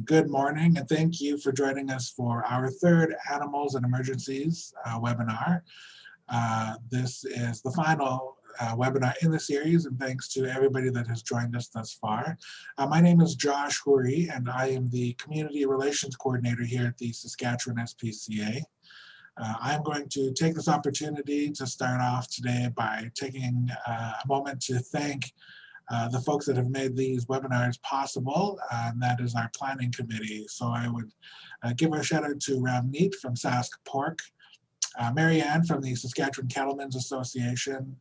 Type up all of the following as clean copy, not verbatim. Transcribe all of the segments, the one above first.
Good morning, and thank you for joining us for our third Animals and Emergencies webinar. This is the final webinar in the series, and thanks to everybody that has joined us thus far. My name is Josh Houry, and I am the Community Relations Coordinator here at the Saskatchewan SPCA. I'm going to take this opportunity to start off today by taking a moment to thank the folks that have made these webinars possible, and that is our planning committee. So I would give a shout out to Ravneet from Sask Pork, Marianne from the Saskatchewan Cattlemen's Association,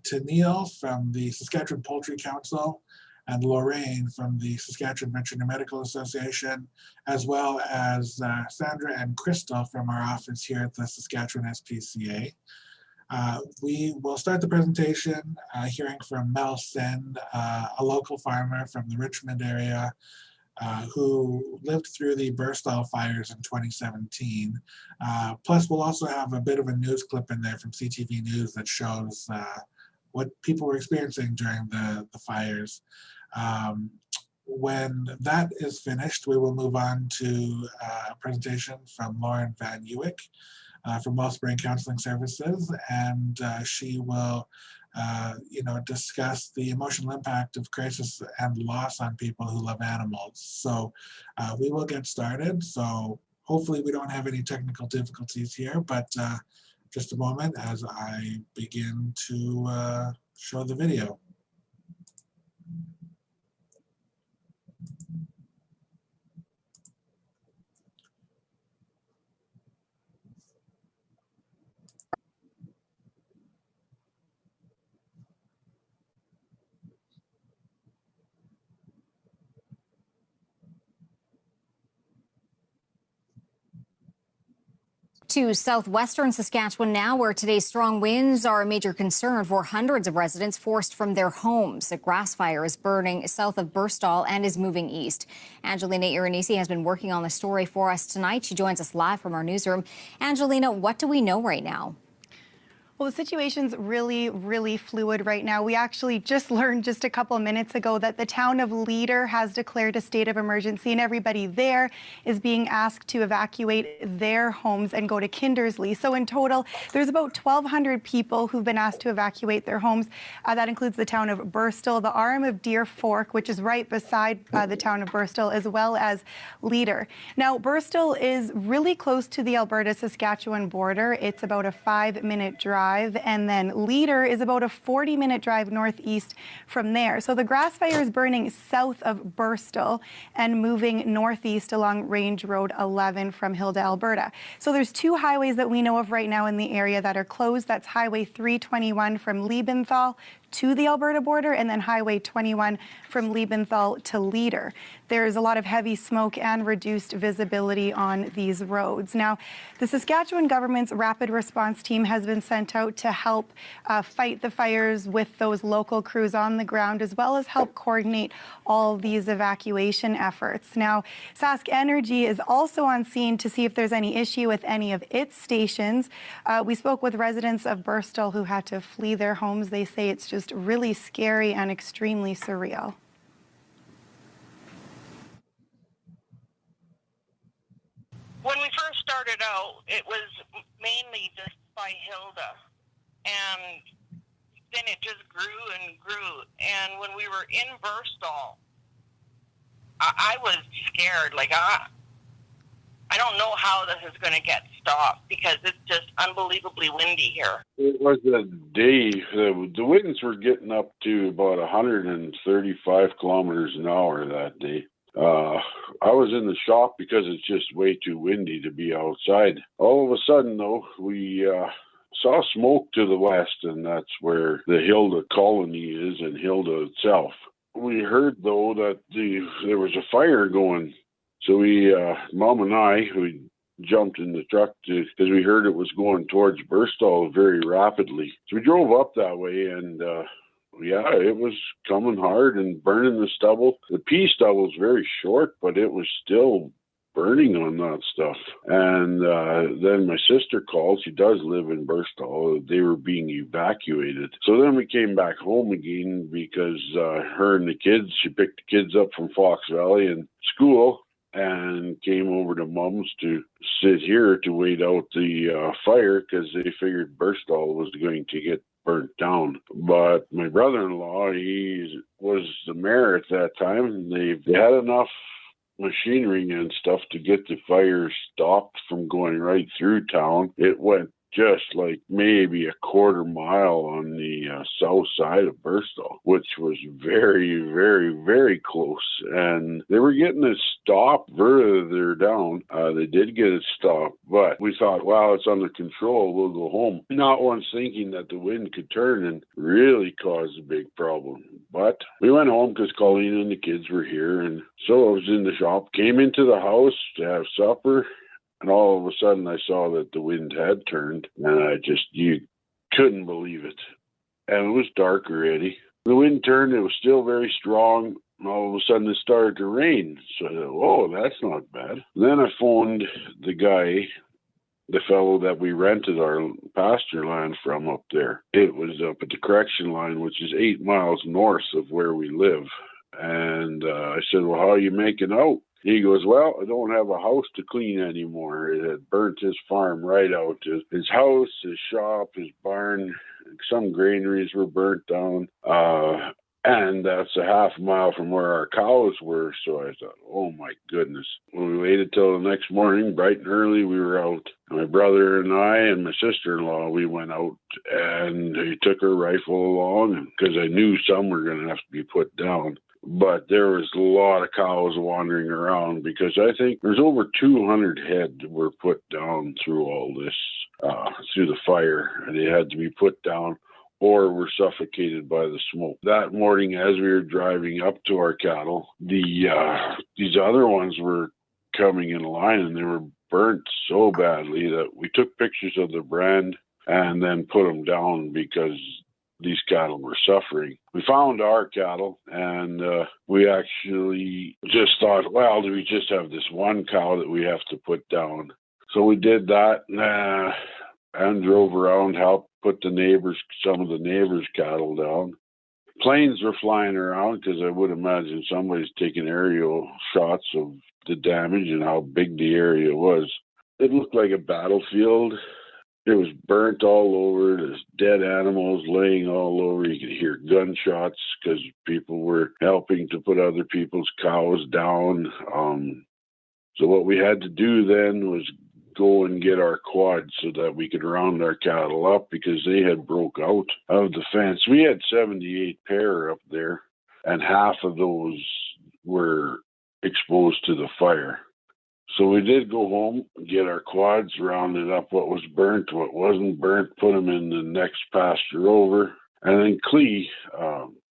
to Neil from the Saskatchewan Poultry Council, and Lorraine from the Saskatchewan Veterinary Medical Association, as well as Sandra and Crystal from our office here at the Saskatchewan SPCA. We will start the presentation hearing from Mel Sehn, a local farmer from the Richmound-area who lived through the Burstall fires in 2017. Plus, we'll also have a bit of a news clip in there from CTV News that shows what people were experiencing during the fires. When that is finished, we will move on to a presentation from Lauren Van Ewyk from Wellspring Counselling Services, and she will discuss the emotional impact of crisis and loss on people who love animals. So we will get started. So hopefully we don't have any technical difficulties here, but just a moment as I begin to show the video. To southwestern Saskatchewan now, where today's strong winds are a major concern for hundreds of residents forced from their homes. A grass fire is burning south of Burstall and is moving east. Angelina Iranisi has been working on the story for us tonight. She joins us live from our newsroom. Angelina, what do we know right now? Well, the situation's really fluid right now. We actually just learned just a couple of minutes ago that the town of Leader has declared a state of emergency, and everybody there is being asked to evacuate their homes and go to Kindersley. So in total, there's about 1,200 people who've been asked to evacuate their homes. That includes the town of Burstall, the arm of Deer Fork, which is right beside the town of Burstall, as well as Leader. Now, Burstall is really close to the Alberta-Saskatchewan border. It's about a 5-minute drive. And then Leader is about a 40-minute drive northeast from there. So the grass fire is burning south of Burstall and moving northeast along Range Road 11 from Hilda, Alberta. So there's two highways that we know of right now in the area that are closed. That's Highway 321 from Liebenthal to the Alberta border, and then Highway 21 from Liebenthal to Leader. There's a lot of heavy smoke and reduced visibility on these roads. Now, the Saskatchewan government's rapid response team has been sent out to help fight the fires with those local crews on the ground, as well as help coordinate all these evacuation efforts. Now, Sask Energy is also on scene to see if there's any issue with any of its stations. We spoke with residents of Burstall who had to flee their homes. They say it's just really scary and extremely surreal. When we first started out, it was mainly just by Hilda, and then it just grew and grew. And when we were in Burstall, I was scared. Like, I don't know how this is going to get stopped because it's just unbelievably windy here. It was a day. The winds were getting up to about 135 kilometers an hour that day. I was in the shop because it's just way too windy to be outside. All of a sudden, though, we saw smoke to the west, and that's where the Hilda colony is and Hilda itself. We heard, though, that there was a fire going. So we, Mom and I, we jumped in the truck because we heard it was going towards Burstall very rapidly. So we drove up that way, and yeah, it was coming hard and burning the stubble. The pea stubble is very short, but it was still burning on that stuff. And then my sister called. She does live in Burstall. They were being evacuated. So then we came back home again because her and the kids, she picked the kids up from Fox Valley and school. and came over to Mom's to sit here to wait out the fire because they figured Burstall was going to get burnt down. But my brother-in-law, he was the mayor at that time. They had enough machinery and stuff to get the fire stopped from going right through town. It went just like maybe a quarter mile on the south side of Burstall, which was very, very, very close. And they were getting it stopped further down. They did get it stopped, but we thought, wow, it's under control. We'll go home. Not once thinking that the wind could turn and really cause a big problem. But we went home because Colleen and the kids were here. And so I was in the shop, came into the house to have supper. And all of a sudden I saw that the wind had turned, and you couldn't believe it. And it was dark already. The wind turned, it was still very strong, and all of a sudden it started to rain. So I thought, oh, that's not bad. Then I phoned the guy, the fellow that we rented our pasture land from up there. It was up at the correction line, which is 8 miles north of where we live. And I said, well, how are you making out? He goes, well, I don't have a house to clean anymore. It had burnt his farm right out. His house, his shop, his barn, some granaries were burnt down. And that's a half mile from where our cows were. So I thought, oh my goodness. When we waited till the next morning, bright and early, we were out. My brother and I and my sister-in-law, we went out, and he took her rifle along because I knew some were going to have to be put down. But there was a lot of cows wandering around because I think there's over 200 head were put down through all this, through the fire. And they had to be put down or were suffocated by the smoke. That morning, as we were driving up to our cattle, these other ones were coming in line, and they were burnt so badly that we took pictures of the brand and then put them down because these cattle were suffering. We found our cattle, and we actually just thought, well, do we just have this one cow that we have to put down? So we did that and drove around, helped put some of the neighbors' cattle down. Planes were flying around because I would imagine somebody's taking aerial shots of the damage and how big the area was. It looked like a battlefield. It was burnt all over. There's dead animals laying all over. You could hear gunshots because people were helping to put other people's cows down. So what we had to do then was go and get our quads so that we could round our cattle up because they had broke out of the fence. We had 78 pair up there, and half of those were exposed to the fire. So we did go home, get our quads, rounded up what was burnt, what wasn't burnt, put them in the next pasture over. And then Clee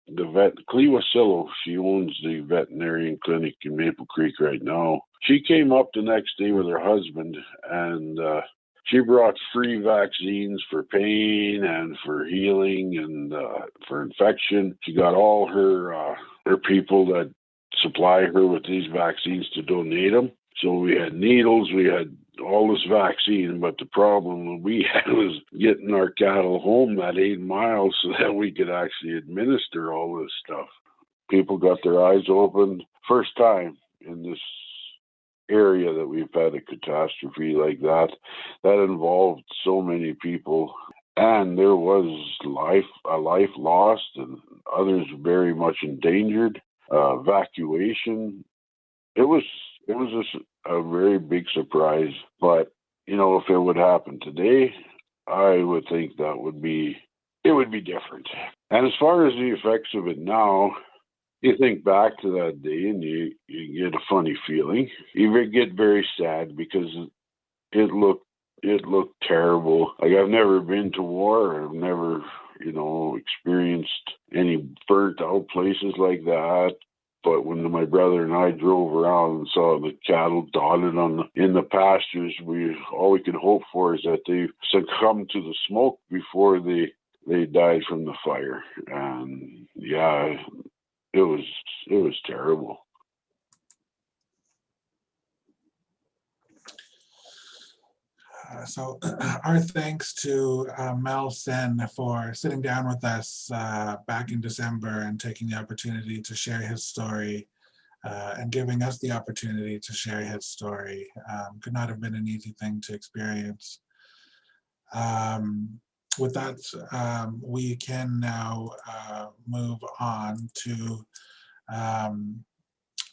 Wasillo, she owns the veterinarian clinic in Maple Creek right now. She came up the next day with her husband, and she brought free vaccines for pain and for healing and for infection. She got all her people that supply her with these vaccines to donate them. So we had needles, we had all this vaccine, but the problem we had was getting our cattle home that 8 miles so that we could actually administer all this stuff. People got their eyes opened. First time in this area that we've had a catastrophe like that involved so many people. And there was a life lost and others very much endangered. Evacuation. It was just a very big surprise. But, if it would happen today, I would think it would be different. And as far as the effects of it now, you think back to that day and you get a funny feeling. You get very sad because it looked terrible. Like, I've never been to war. I've never, experienced any burnt out places like that. But when my brother and I drove around and saw the cattle dotted in the pastures, all we could hope for is that they succumbed to the smoke before they died from the fire. And yeah, it was terrible. So our thanks to Mel Sehn for sitting down with us back in December and taking the opportunity to share his story and giving us the opportunity to share his story. Could not have been an easy thing to experience. With that, we can now move on to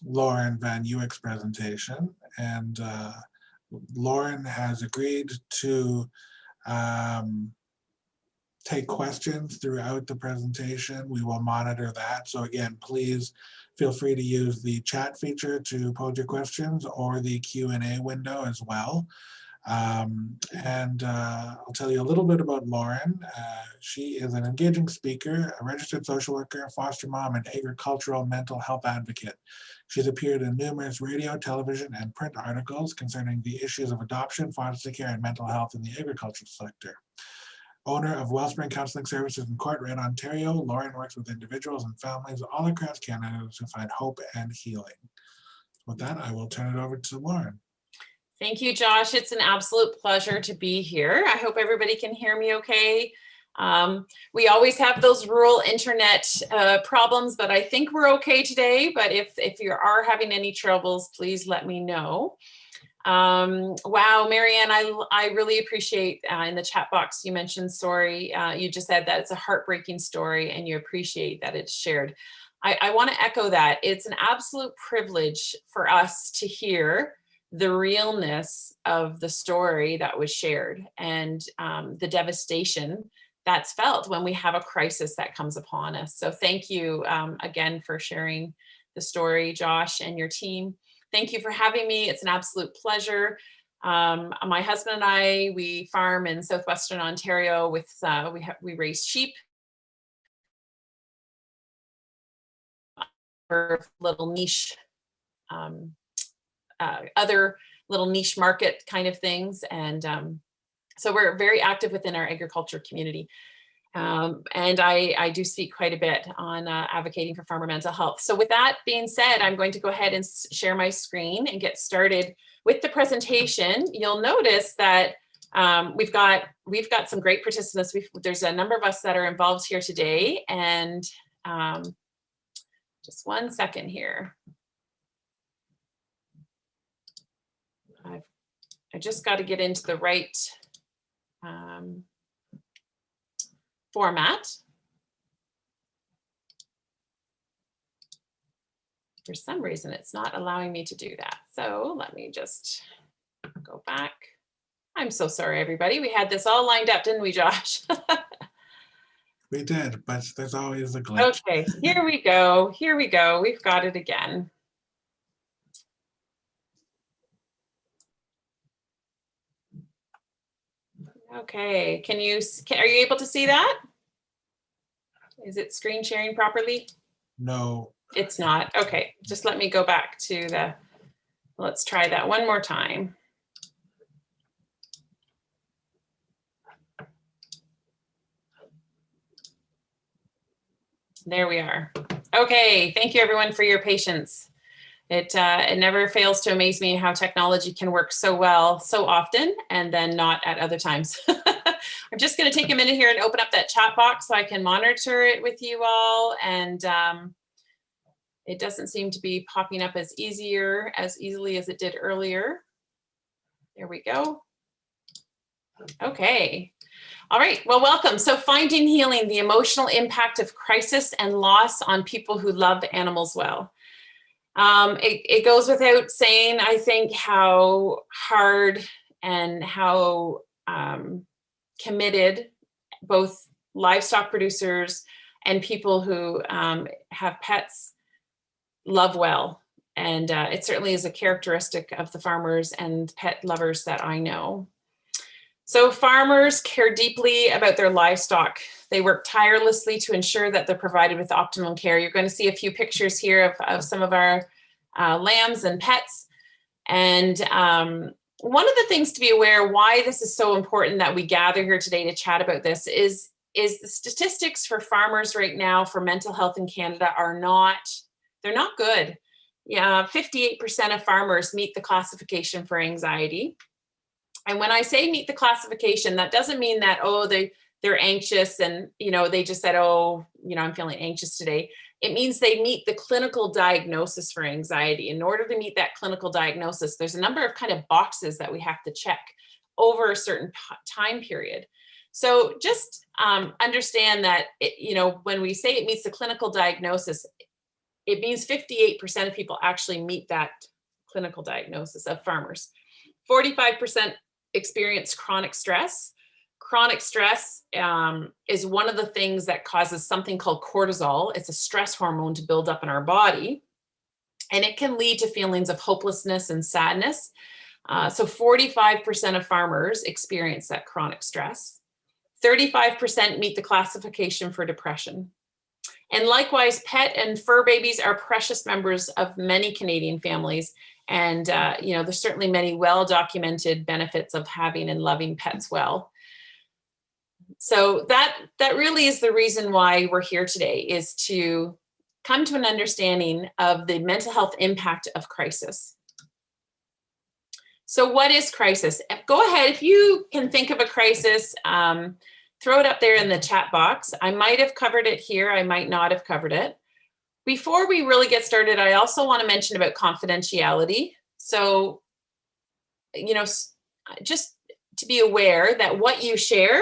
Lauren Van Ewyk's presentation. And Lauren has agreed to take questions throughout the presentation. We will monitor that. So again, please feel free to use the chat feature to pose your questions, or the Q&A window as well. I'll tell you a little bit about Lauren. She is an engaging speaker, a registered social worker, foster mom, and agricultural mental health advocate. She's appeared in numerous radio, television, and print articles concerning the issues of adoption, foster care, and mental health in the agricultural sector. Owner of Wellspring Counselling Services in Courtrai, Ontario, Lauren works with individuals and families all across Canada to find hope and healing. With that, I will turn it over to Lauren. Thank you, Josh. It's an absolute pleasure to be here. I hope everybody can hear me okay. We always have those rural internet problems, but I think we're okay today. But if you are having any troubles, please let me know. Wow, Marianne, I really appreciate in the chat box you mentioned story. You just said that it's a heartbreaking story and you appreciate that it's shared. I want to echo that. It's an absolute privilege for us to hear the realness of the story that was shared, and the devastation that's felt when we have a crisis that comes upon us. So thank you again for sharing the story, Josh and your team. Thank you for having me. It's an absolute pleasure. My husband and I, we farm in southwestern Ontario with, we raise sheep. For little niche, other little niche market kind of things. And so we're very active within our agriculture community. And I do speak quite a bit on advocating for farmer mental health. So with that being said, I'm going to go ahead and share my screen and get started with the presentation. You'll notice that we've got some great participants. There's a number of us that are involved here today, and just one second here. I just got to get into the right format. For some reason, it's not allowing me to do that. So let me just go back. I'm so sorry, everybody. We had this all lined up, didn't we, Josh? We did, but there's always a glitch. Okay, here we go. Here we go. We've got it again. Okay, are you able to see that? Is it screen sharing properly? No. It's not. Okay, just let me go back to let's try that one more time. There we are. Okay, thank you everyone for your patience. It never fails to amaze me how technology can work so well, so often, and then not at other times. I'm just going to take a minute here and open up that chat box so I can monitor it with you all. And it doesn't seem to be popping up as easily as it did earlier. There we go. Okay. All right, well, welcome. So finding healing, the emotional impact of crisis and loss on people who love animals well. It goes without saying, I think, how hard and how committed both livestock producers and people who have pets love well. And it certainly is a characteristic of the farmers and pet lovers that I know. So farmers care deeply about their livestock. They work tirelessly to ensure that they're provided with optimum care. You're going to see a few pictures here of some of our lambs and pets. And one of the things to be aware why this is so important that we gather here today to chat about this is the statistics for farmers right now for mental health in Canada they're not good. Yeah, 58% of farmers meet the classification for anxiety. And when I say meet the classification, that doesn't mean that, oh, they're anxious and, they just said, oh, I'm feeling anxious today. It means they meet the clinical diagnosis for anxiety. In order to meet that clinical diagnosis, there's a number of kind of boxes that we have to check over a certain time period. So just understand that, when we say it meets the clinical diagnosis, it means 58% of people actually meet that clinical diagnosis of farmers. 45% experience chronic stress. Chronic stress is one of the things that causes something called cortisol. It's a stress hormone to build up in our body, and it can lead to feelings of hopelessness and sadness. So 45% of farmers experience that chronic stress. 35% meet the classification for depression. And likewise, pet and fur babies are precious members of many Canadian families. And, there's certainly many well-documented benefits of having and loving pets well. So that really is the reason why we're here today, is to come to an understanding of the mental health impact of crisis. So what is crisis? Go ahead, if you can think of a crisis, throw it up there in the chat box. I might have covered it here, I might not have covered it. Before we really get started, I also want to mention about confidentiality. So, just to be aware that what you share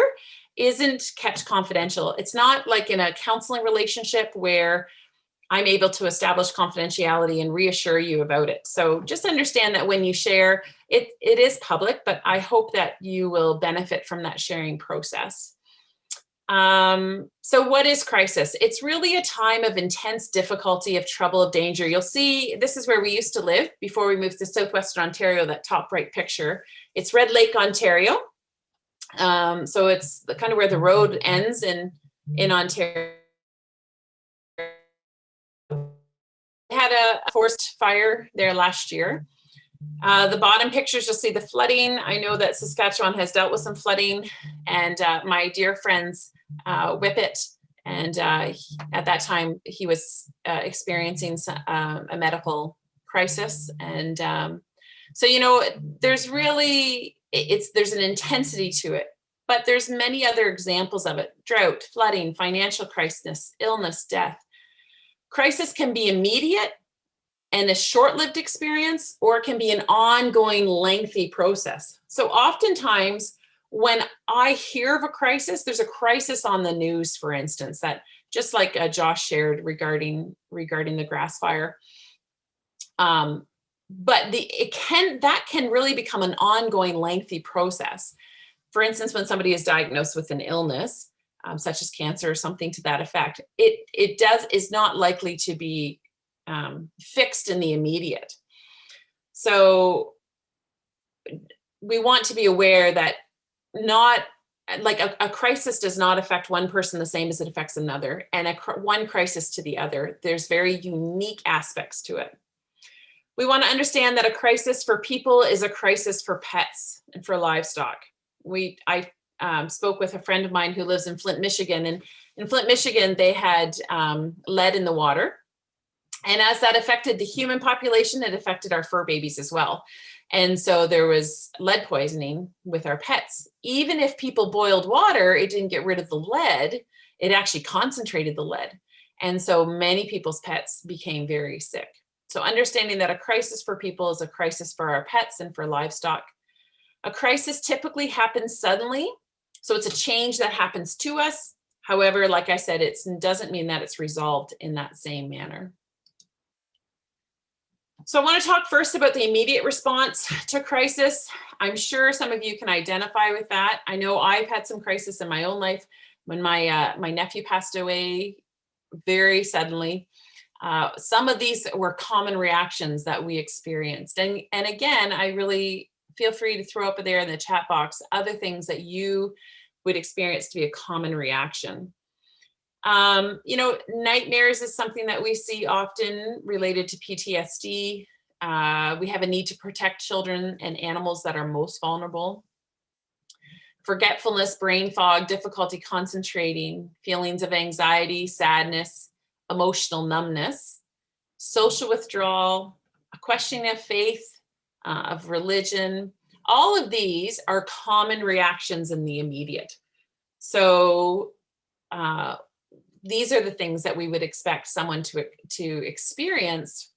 isn't kept confidential. It's not like in a counseling relationship where I'm able to establish confidentiality and reassure you about it. So just understand that when you share, it is public, but I hope that you will benefit from that sharing process. So what is crisis? It's really a time of intense difficulty, of trouble, of danger. You'll see, this is where we used to live before we moved to Southwestern Ontario, that top right picture. It's Red Lake, Ontario. So it's kind of where the road ends in Ontario. We had a forest fire there last year. The bottom pictures, you'll see the flooding. I know that Saskatchewan has dealt with some flooding, and my dear friends Whippet, and at that time he was experiencing a medical crisis. And so, there's really, there's an intensity to it, but there's many other examples of it: drought, flooding, financial crisis, illness, death. Crisis can be immediate and a short-lived experience, or it can be an ongoing, lengthy process. So oftentimes when I hear of a crisis, there's a crisis on the news, for instance, that just like Josh shared regarding the grass fire. But that can really become an ongoing, lengthy process. For instance, when somebody is diagnosed with an illness, such as cancer or something to that effect, it is not likely to be fixed in the immediate. So we want to be aware that not like a crisis does not affect one person the same as it affects another, and one crisis to the other. There's very unique aspects to it. We want to understand that a crisis for people is a crisis for pets and for livestock. I spoke with a friend of mine who lives in Flint, Michigan, and in Flint, Michigan, they had lead in the water. And as that affected the human population, it affected our fur babies as well. And so there was lead poisoning with our pets. Even if people boiled water, it didn't get rid of the lead. It actually concentrated the lead. And so many people's pets became very sick. So understanding that a crisis for people is a crisis for our pets and for livestock. A crisis typically happens suddenly. So it's a change that happens to us. However, like I said, it doesn't mean that it's resolved in that same manner. So I want to talk first about the immediate response to crisis. I'm sure some of you can identify with that. I know I've had some crisis in my own life when my nephew passed away very suddenly. Some of these were common reactions that we experienced. And again, I really feel free to throw up there in the chat box other things that you would experience to be a common reaction. Nightmares is something that we see often related to PTSD. We have a need to protect children and animals that are most vulnerable. Forgetfulness, brain fog, difficulty concentrating, feelings of anxiety, sadness, emotional numbness, social withdrawal, a questioning of faith, of religion. All of these are common reactions in the immediate. So these are the things that we would expect someone to experience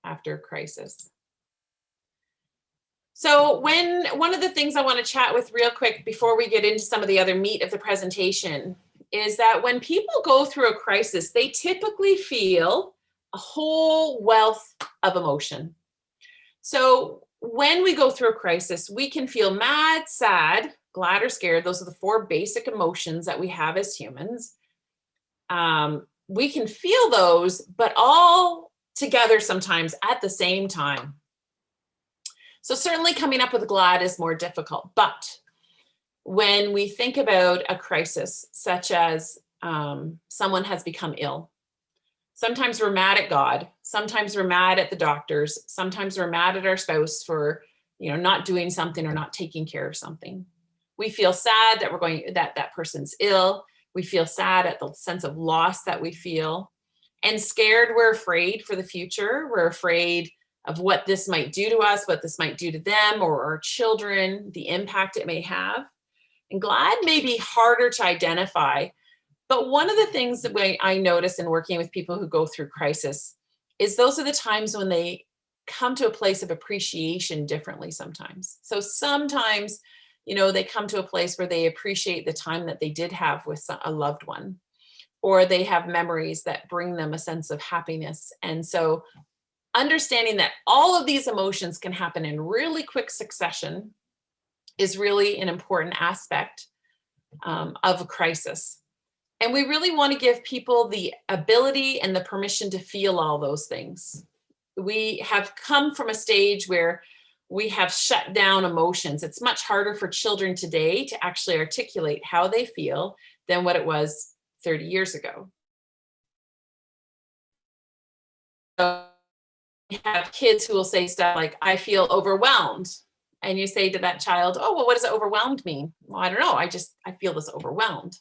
after a crisis. So one of the things I want to chat with real quick before we get into some of the other meat of the presentation is that when people go through a crisis, they typically feel a whole wealth of emotion. So when we go through a crisis, we can feel mad, sad, glad, or scared. Those are the 4 basic emotions that we have as humans. We can feel those, but all together sometimes at the same time. So certainly coming up with glad is more difficult. But when we think about a crisis, such as someone has become ill, sometimes we're mad at God. Sometimes we're mad at the doctors. Sometimes we're mad at our spouse for, not doing something or not taking care of something. We feel sad that that person's ill. We feel sad at the sense of loss that we feel. And scared, we're afraid for the future. We're afraid of what this might do to us, what this might do to them or our children, the impact it may have. And glad may be harder to identify. But one of the things that I notice in working with people who go through crisis is those are the times when they come to a place of appreciation differently sometimes. So sometimes, they come to a place where they appreciate the time that they did have with a loved one, or they have memories that bring them a sense of happiness. And so understanding that all of these emotions can happen in really quick succession is really an important aspect of a crisis. And we really want to give people the ability and the permission to feel all those things. We have come from a stage where we have shut down emotions. It's much harder for children today to actually articulate how they feel than what it was 30 years ago. So we have kids who will say stuff like, I feel overwhelmed. And you say to that child, oh, well, what does overwhelmed mean? Well, I don't know. I feel this overwhelmed.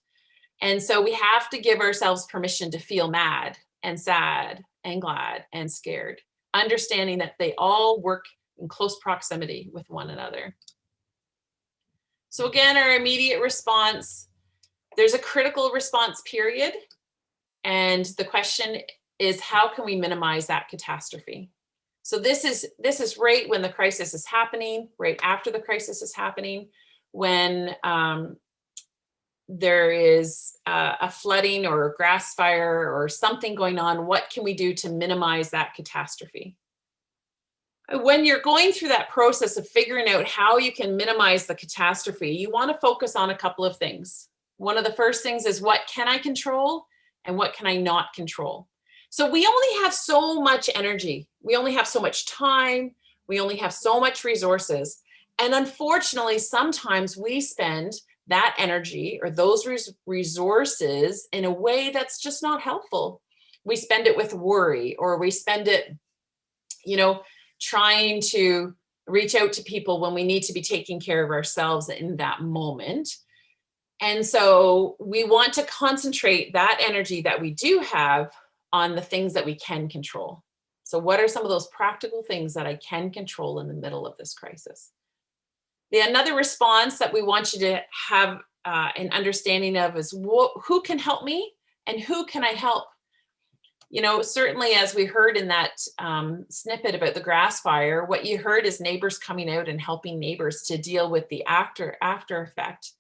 And so we have to give ourselves permission to feel mad and sad and glad and scared, understanding that they all work in close proximity with one another. So again, our immediate response, there's a critical response period. And the question is, how can we minimize that catastrophe? So this is right when the crisis is happening, right after the crisis is happening, when there is a flooding or a grass fire or something going on. What can we do to minimize that catastrophe? When you're going through that process of figuring out how you can minimize the catastrophe, you want to focus on a couple of things. One of the first things is, what can I control and what can I not control? So we only have so much energy. We only have so much time. We only have so much resources. And unfortunately, sometimes we spend that energy or those resources in a way that's just not helpful. We spend it with worry, or we spend it, trying to reach out to people when we need to be taking care of ourselves in that moment. And so we want to concentrate that energy that we do have on the things that we can control. So what are some of those practical things that I can control in the middle of this crisis? Another response that we want you to have an understanding of is, who can help me and who can I help? Certainly, as we heard in that snippet about the grass fire, what you heard is neighbors coming out and helping neighbors to deal with the after effect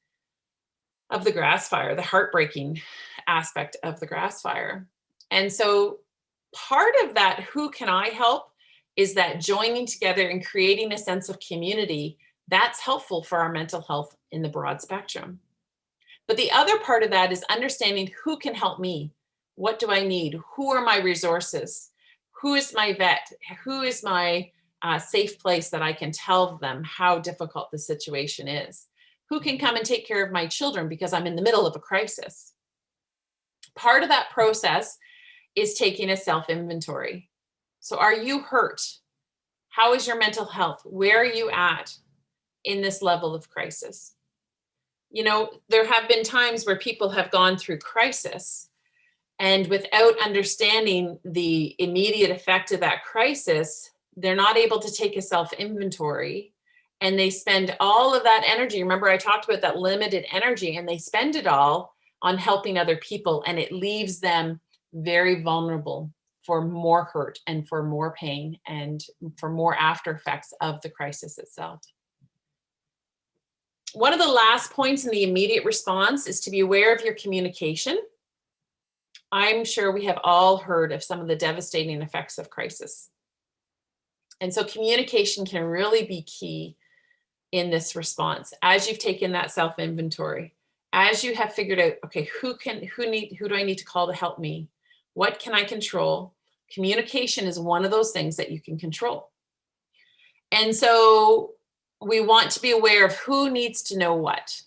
of the grass fire, the heartbreaking aspect of the grass fire. And so part of that, who can I help, is that joining together and creating a sense of community that's helpful for our mental health in the broad spectrum. But the other part of that is understanding who can help me. What do I need? Who are my resources? Who is my vet? Who is my safe place that I can tell them how difficult the situation is? Who can come and take care of my children because I'm in the middle of a crisis? Part of that process is taking a self-inventory. So are you hurt? How is your mental health? Where are you at in this level of crisis? There have been times where people have gone through crisis, and without understanding the immediate effect of that crisis, they're not able to take a self-inventory, and they spend all of that energy. Remember, I talked about that limited energy, and they spend it all on helping other people, and it leaves them very vulnerable for more hurt and for more pain and for more after effects of the crisis itself. One of the last points in the immediate response is to be aware of your communication. I'm sure we have all heard of some of the devastating effects of crisis. And so communication can really be key in this response. As you've taken that self-inventory, as you have figured out, okay, who do I need to call to help me? What can I control? Communication is one of those things that you can control. And so we want to be aware of who needs to know what.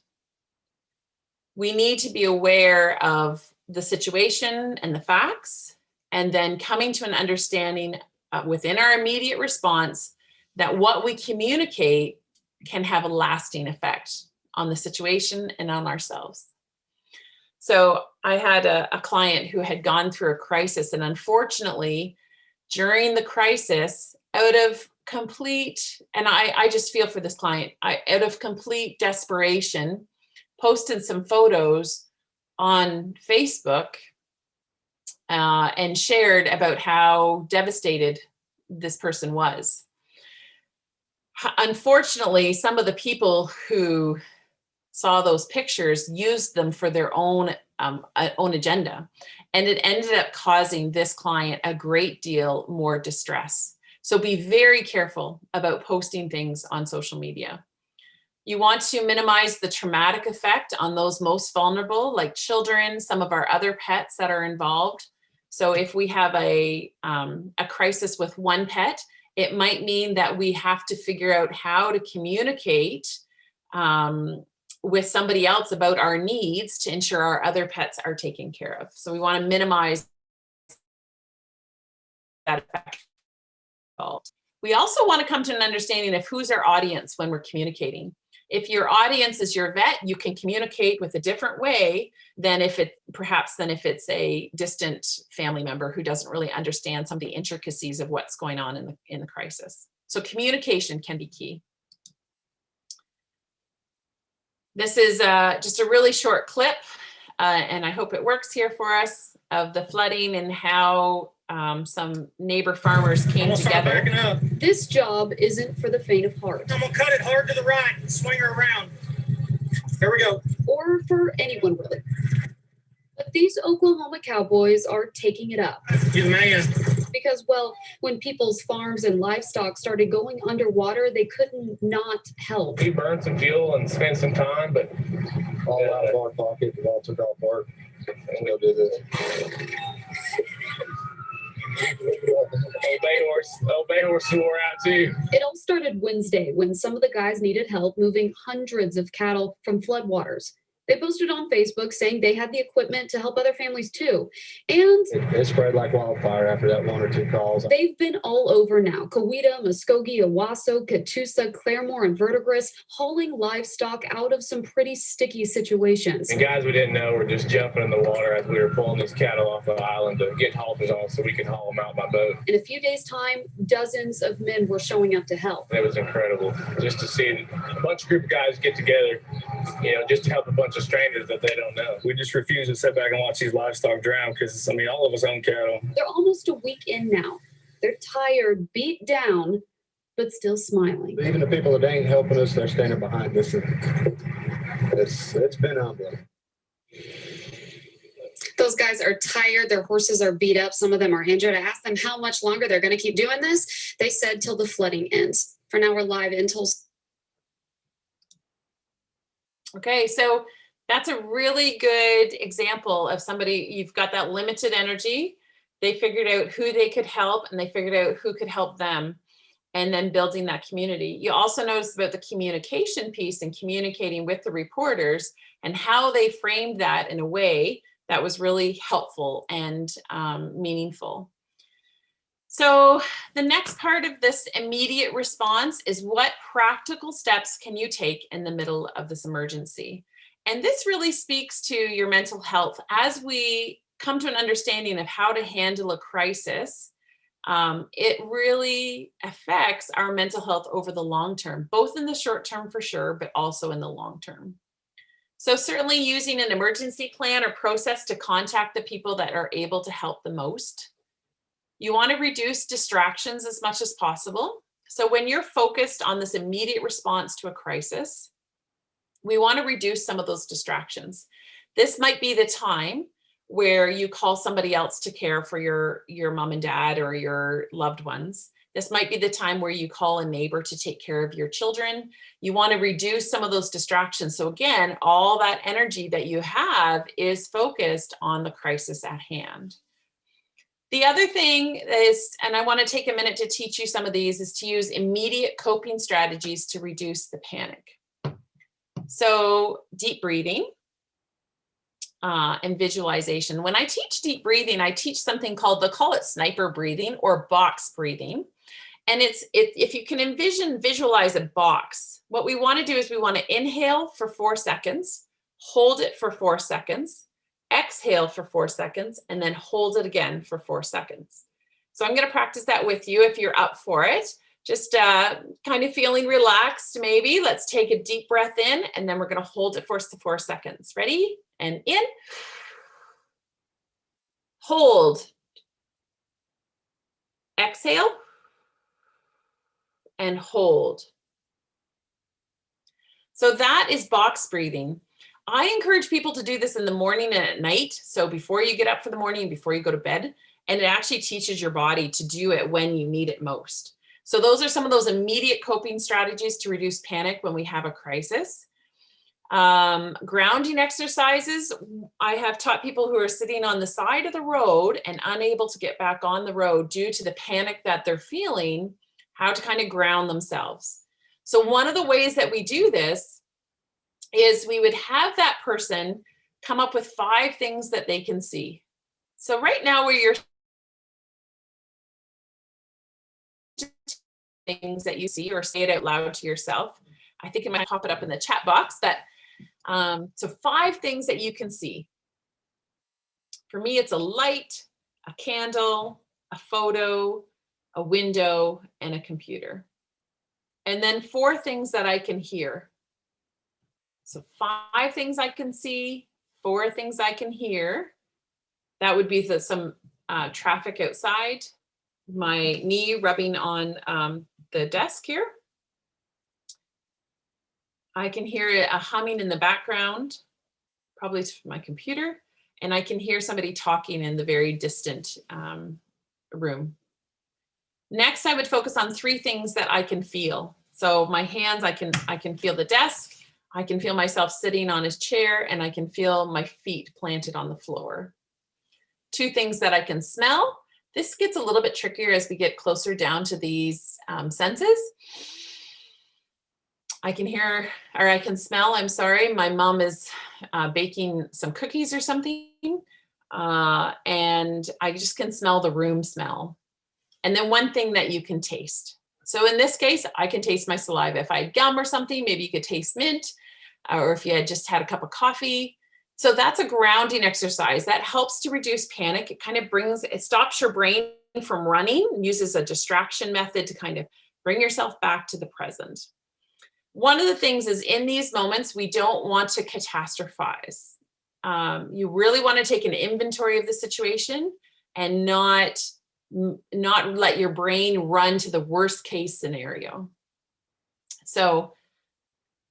We need to be aware of the situation and the facts, and then coming to an understanding within our immediate response that what we communicate can have a lasting effect on the situation and on ourselves. So I had a client who had gone through a crisis, and unfortunately, during the crisis, out of complete, and I just feel for this client, out of complete desperation, posted some photos on Facebook and shared about how devastated this person was. Unfortunately, some of the people who saw those pictures used them for their own agenda, and it ended up causing this client a great deal more distress. So be very careful about posting things on social media. You want to minimize the traumatic effect on those most vulnerable, like children, some of our other pets that are involved. So if we have a crisis with one pet, it might mean that we have to figure out how to communicate with somebody else about our needs to ensure our other pets are taken care of. So we want to minimize that effect. We also want to come to an understanding of who's our audience when we're communicating. If your audience is your vet, you can communicate with a different way than if it's a distant family member who doesn't really understand some of the intricacies of what's going on in the crisis. So communication can be key. This is just a really short clip, and I hope it works here for us, of the flooding and how some neighbor farmers came together. Backing up. This job isn't for the faint of heart. I'm gonna cut it hard to the right and swing her around. Here we go. Or for anyone, really. But these Oklahoma cowboys are taking it up. You man. Because, well, when people's farms and livestock started going underwater, they couldn't not help. We burned some fuel and spent some time, but all out of our pocket, we all took off work. And we'll do this. Old Bay horse wore out too. It all started Wednesday when some of the guys needed help moving hundreds of cattle from floodwaters. They posted on Facebook saying they had the equipment to help other families too. And it spread like wildfire after that 1 or 2 calls. They've been all over now. Coweta, Muskogee, Owasso, Catoosa, Claremore, and Verdigris, hauling livestock out of some pretty sticky situations. And guys we didn't know were just jumping in the water as we were pulling these cattle off the island to get halters on so we could haul them out by boat. In a few days' time, dozens of men were showing up to help. It was incredible just to see a bunch of group of guys get together, just to help a bunch of strangers that they don't know. We just refuse to sit back and watch these livestock drown because, all of us own cattle. They're almost a week in now. They're tired, beat down, but still smiling. Even the people that ain't helping us, they're standing behind us. It's been humbling. Those guys are tired. Their horses are beat up. Some of them are injured. I asked them how much longer they're going to keep doing this. They said till the flooding ends. For now, we're live until... Okay, so that's a really good example of somebody, you've got that limited energy. They figured out who they could help and they figured out who could help them, and then building that community. You also noticed about the communication piece and communicating with the reporters and how they framed that in a way that was really helpful and meaningful. So the next part of this immediate response is what practical steps can you take in the middle of this emergency? And this really speaks to your mental health. As we come to an understanding of how to handle a crisis, it really affects our mental health over the long term, both in the short term for sure, but also in the long term. So certainly using an emergency plan or process to contact the people that are able to help the most. You want to reduce distractions as much as possible. So when you're focused on this immediate response to a crisis, we want to reduce some of those distractions. This might be the time where you call somebody else to care for your mom and dad or your loved ones. This might be the time where you call a neighbor to take care of your children. You want to reduce some of those distractions. So again, all that energy that you have is focused on the crisis at hand. The other thing is, and I want to take a minute to teach you some of these, is to use immediate coping strategies to reduce the panic. So deep breathing and visualization. When I teach deep breathing, I teach something called, they'll call it sniper breathing or box breathing. And if you can visualize a box, what we want to do is we want to inhale for 4 seconds, hold it for 4 seconds, exhale for 4 seconds, and then hold it again for 4 seconds. So I'm going to practice that with you if you're up for it. Just kind of feeling relaxed maybe. Let's take a deep breath in, and then we're going to hold it for 4 seconds. Ready? And in. Hold. Exhale. And hold. So that is box breathing. I encourage people to do this in the morning and at night. So before you get up for the morning and before you go to bed, and it actually teaches your body to do it when you need it most. So those are some of those immediate coping strategies to reduce panic when we have a crisis. Grounding exercises. I have taught people who are sitting on the side of the road and unable to get back on the road due to the panic that they're feeling, how to kind of ground themselves. So one of the ways that we do this is we would have that person come up with 5 things that they can see. So right now where you're things that you see, or say it out loud to yourself. I think it might pop it up in the chat box, but so 5 things that you can see. For me, it's a light, a candle, a photo, a window, and a computer. And then 4 things that I can hear. So 5 things I can see, 4 things I can hear. That would be some traffic outside, my knee rubbing on the desk here. I can hear a humming in the background, probably from my computer, and I can hear somebody talking in the very distant room. Next, I would focus on 3 things that I can feel. So my hands, I can feel the desk, I can feel myself sitting on his chair, and I can feel my feet planted on the floor. 2 things that I can smell. This gets a little bit trickier as we get closer down to these senses. I can hear, or I can smell, I'm sorry, my mom is baking some cookies or something, and I just can smell the room smell. And then 1 thing that you can taste. So in this case, I can taste my saliva. If I had gum or something, maybe you could taste mint, or if you had just had a cup of coffee. So that's a grounding exercise that helps to reduce panic. It kind of it stops your brain from running, uses a distraction method to kind of bring yourself back to the present. One of the things is in these moments, we don't want to catastrophize. You really want to take an inventory of the situation and not let your brain run to the worst case scenario. So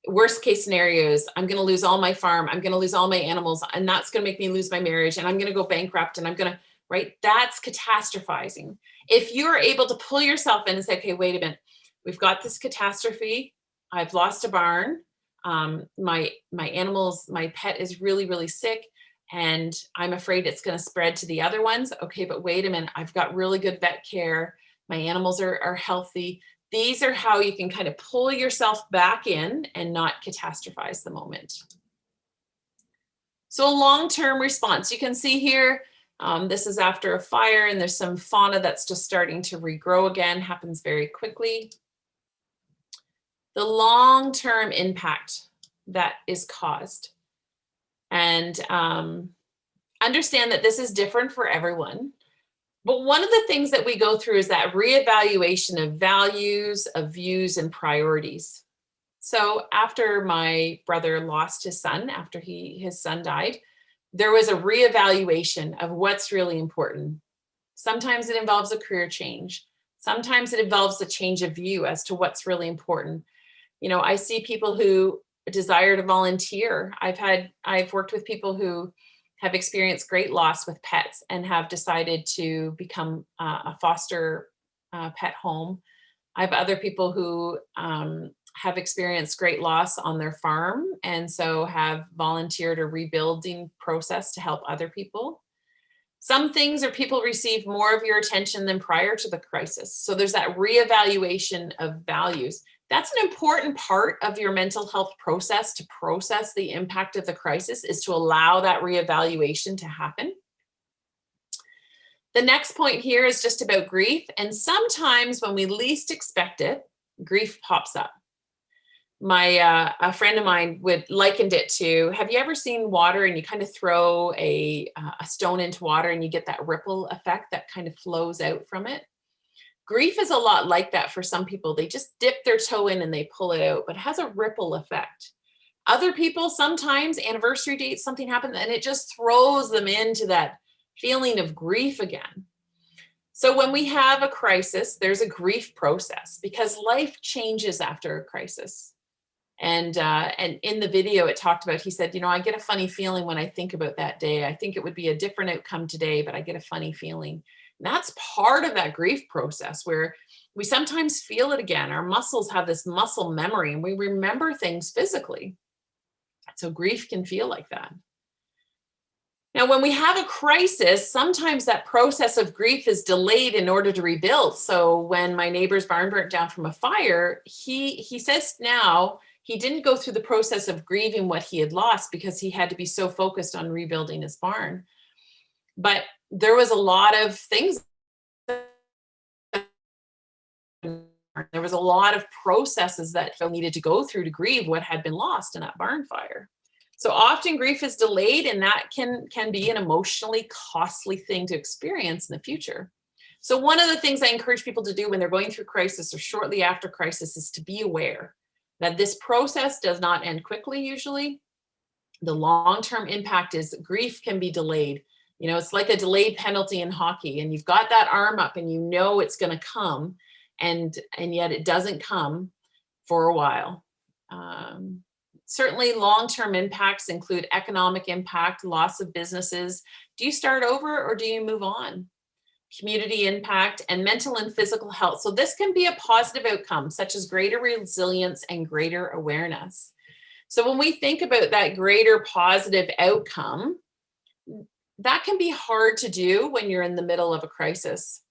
worst case scenarios, I'm going to lose all my farm, I'm going to lose all my animals, and that's going to make me lose my marriage, and I'm going to go bankrupt, and I'm going to, right? That's catastrophizing. If you're able to pull yourself in and say, okay, wait a minute, we've got this catastrophe, I've lost a barn, my animals, my pet is really, really sick, and I'm afraid it's going to spread to the other ones. Okay, but wait a minute, I've got really good vet care, my animals are healthy. These are how you can kind of pull yourself back in and not catastrophize the moment. So a long-term response, you can see here, this is after a fire and there's some fauna that's just starting to regrow again, happens very quickly. The long-term impact that is caused. And understand that this is different for everyone. But one of the things that we go through is that reevaluation of values, of views, and priorities. So after my brother lost his son, after his son died, there was a reevaluation of what's really important. Sometimes it involves a career change. Sometimes it involves a change of view as to what's really important. You know, I see people who desire to volunteer. I've worked with people who have experienced great loss with pets and have decided to become a foster pet home. I have other people who have experienced great loss on their farm and so have volunteered a rebuilding process to help other people. Some things or people receive more of your attention than prior to the crisis. So there's that reevaluation of values. That's an important part of your mental health process, to process the impact of the crisis, is to allow that reevaluation to happen. The next point here is just about grief. And sometimes when we least expect it, grief pops up. A friend of mine likened it to, have you ever seen water and you kind of throw a stone into water and you get that ripple effect that kind of flows out from it? Grief is a lot like that for some people. They just dip their toe in and they pull it out, but it has a ripple effect. Other people, sometimes anniversary dates, something happened and it just throws them into that feeling of grief again. So when we have a crisis, there's a grief process because life changes after a crisis. And in the video it talked about, he said, you know, I get a funny feeling when I think about that day. I think it would be a different outcome today, but I get a funny feeling. And that's part of that grief process where we sometimes feel it again. Our muscles have this muscle memory and we remember things physically. So grief can feel like that. Now, when we have a crisis, sometimes that process of grief is delayed in order to rebuild. So when my neighbor's barn burnt down from a fire, he says now he didn't go through the process of grieving what he had lost because he had to be so focused on rebuilding his barn. But there was a lot of things. There was a lot of processes that he needed to go through to grieve what had been lost in that barn fire. So often grief is delayed, and that can be an emotionally costly thing to experience in the future. So one of the things I encourage people to do when they're going through crisis or shortly after crisis is to be aware that this process does not end quickly usually. The long-term impact is grief can be delayed. You know, it's like a delayed penalty in hockey, and you've got that arm up and you know it's going to come, and yet it doesn't come for a while. Certainly long-term impacts include economic impact, loss of businesses. Do you start over or do you move on? Community impact and mental and physical health. So this can be a positive outcome, such as greater resilience and greater awareness. So when we think about that greater positive outcome, that can be hard to do when you're in the middle of a crisis.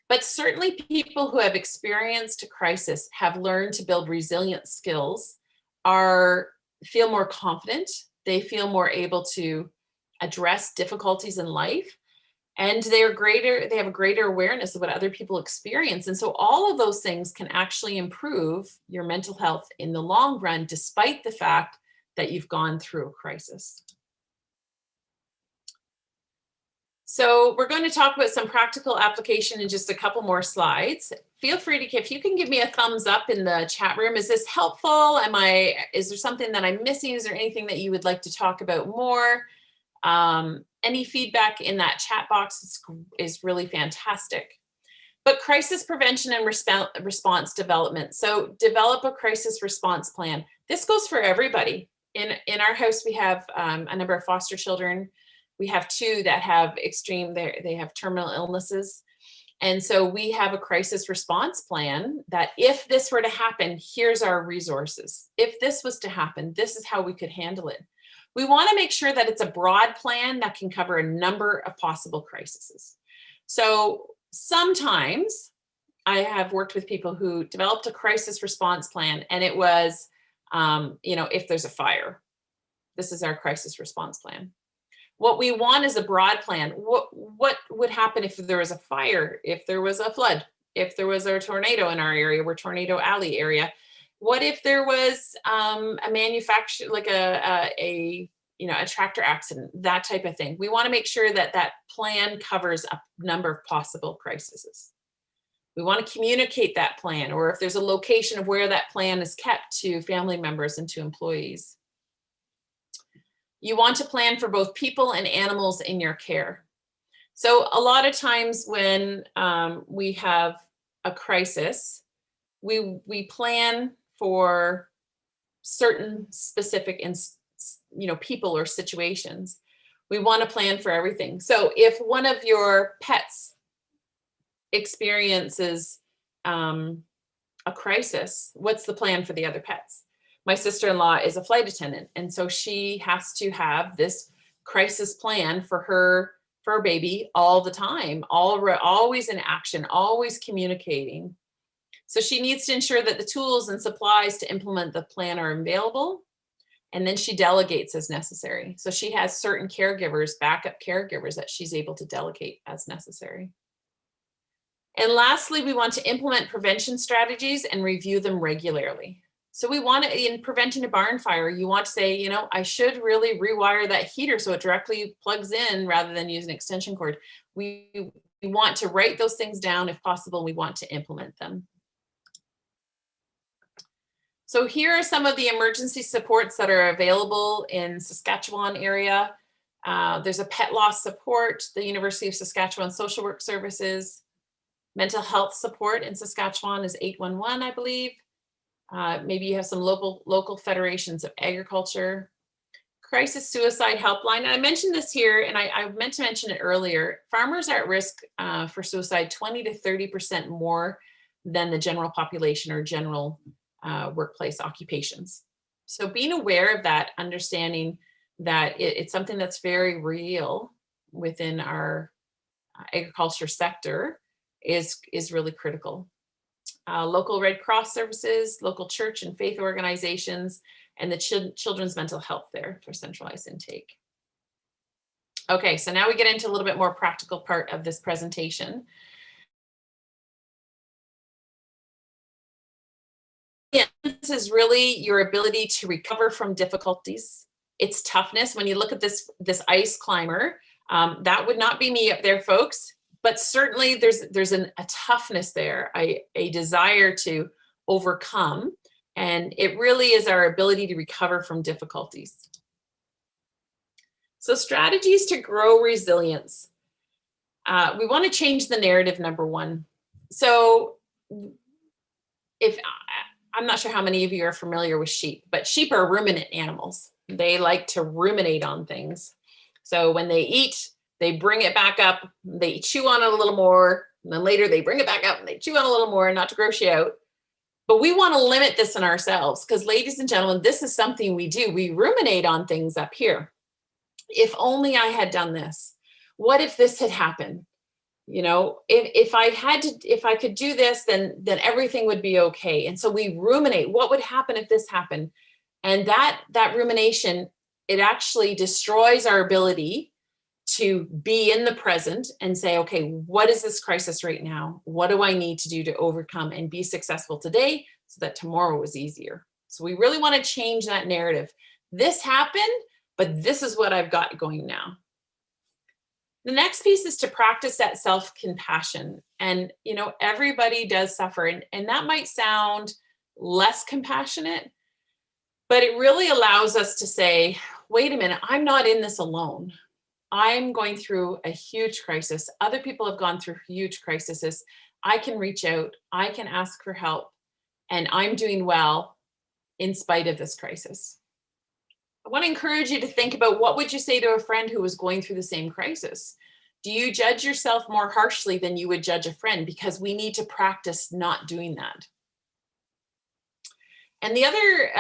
But certainly people who have experienced a crisis, have learned to build resilient skills, feel more confident, they feel more able to address difficulties in life, and they have a greater awareness of what other people experience. And so all of those things can actually improve your mental health in the long run, despite the fact that you've gone through a crisis. So we're going to talk about some practical application in just a couple more slides. Feel free to, if you can give me a thumbs up in the chat room. Is this helpful? Is there something that I'm missing? Is there anything that you would like to talk about more? Any feedback in that chat box is really fantastic. But crisis prevention and response development. So develop a crisis response plan. This goes for everybody. In our house, we have a number of foster children. We have 2 that have they have terminal illnesses. And so we have a crisis response plan that if this were to happen, here's our resources. If this was to happen, this is how we could handle it. We want to make sure that it's a broad plan that can cover a number of possible crises. So sometimes I have worked with people who developed a crisis response plan, and it was, if there's a fire, this is our crisis response plan. What we want is a broad plan. What would happen if there was a fire, if there was a flood, if there was a tornado in our area, we're Tornado Alley area? What if there was a manufacturer, like a tractor accident, that type of thing? We want to make sure that that plan covers a number of possible crises. We want to communicate that plan, or if there's a location of where that plan is kept, to family members and to employees. You want to plan for both people and animals in your care. So a lot of times when we have a crisis, we plan for certain specific people or situations. We want to plan for everything. So if one of your pets experiences a crisis, what's the plan for the other pets? My sister-in-law is a flight attendant, and so she has to have this crisis plan for her baby all the time, always in action, always communicating. So she needs to ensure that the tools and supplies to implement the plan are available, and then she delegates as necessary. So she has certain caregivers, backup caregivers, that she's able to delegate as necessary. And lastly, we want to implement prevention strategies and review them regularly. So we want to, in preventing a barn fire, you want to say, I should really rewire that heater so it directly plugs in rather than use an extension cord. We want to write those things down if possible. We want to implement them. So here are some of the emergency supports that are available in Saskatchewan-area. There's a pet loss support, the University of Saskatchewan Social Work Services. Mental health support in Saskatchewan is 811, I believe. Maybe you have some local federations of agriculture. Crisis suicide helpline. And I mentioned this here, and I meant to mention it earlier. Farmers are at risk for suicide 20 to 30% more than the general population or general workplace occupations. So being aware of that, understanding that it's something that's very real within our agriculture sector is really critical. Local Red Cross services, local church and faith organizations, and the children's mental health there for centralized intake. Okay, so now we get into a little bit more practical part of this presentation. This is really your ability to recover from difficulties. It's toughness. When you look at this ice climber, that would not be me up there, folks. But certainly there's a toughness there, a desire to overcome, and it really is our ability to recover from difficulties. So strategies to grow resilience. We want to change the narrative, number one. So I'm not sure how many of you are familiar with sheep, but sheep are ruminant animals. They like to ruminate on things. So when they eat, they bring it back up, they chew on it a little more, and then later they bring it back up and they chew on it a little more, not to gross you out. But we want to limit this in ourselves because, ladies and gentlemen, this is something we do. We ruminate on things up here. If only I had done this. What if this had happened? If I could do this, then everything would be okay. And so we ruminate. What would happen if this happened? And that rumination, it actually destroys our ability to be in the present and say, okay, what is this crisis right now? What do I need to do to overcome and be successful today so that tomorrow is easier? So we really want to change that narrative. This happened, but this is what I've got going now. The next piece is to practice that self-compassion. And, everybody does suffer. And that might sound less compassionate, but it really allows us to say, wait a minute, I'm not in this alone. I'm going through a huge crisis. Other people have gone through huge crises. I can reach out. I can ask for help. And I'm doing well in spite of this crisis. I want to encourage you to think about, what would you say to a friend who was going through the same crisis? Do you judge yourself more harshly than you would judge a friend? Because we need to practice not doing that. And the other,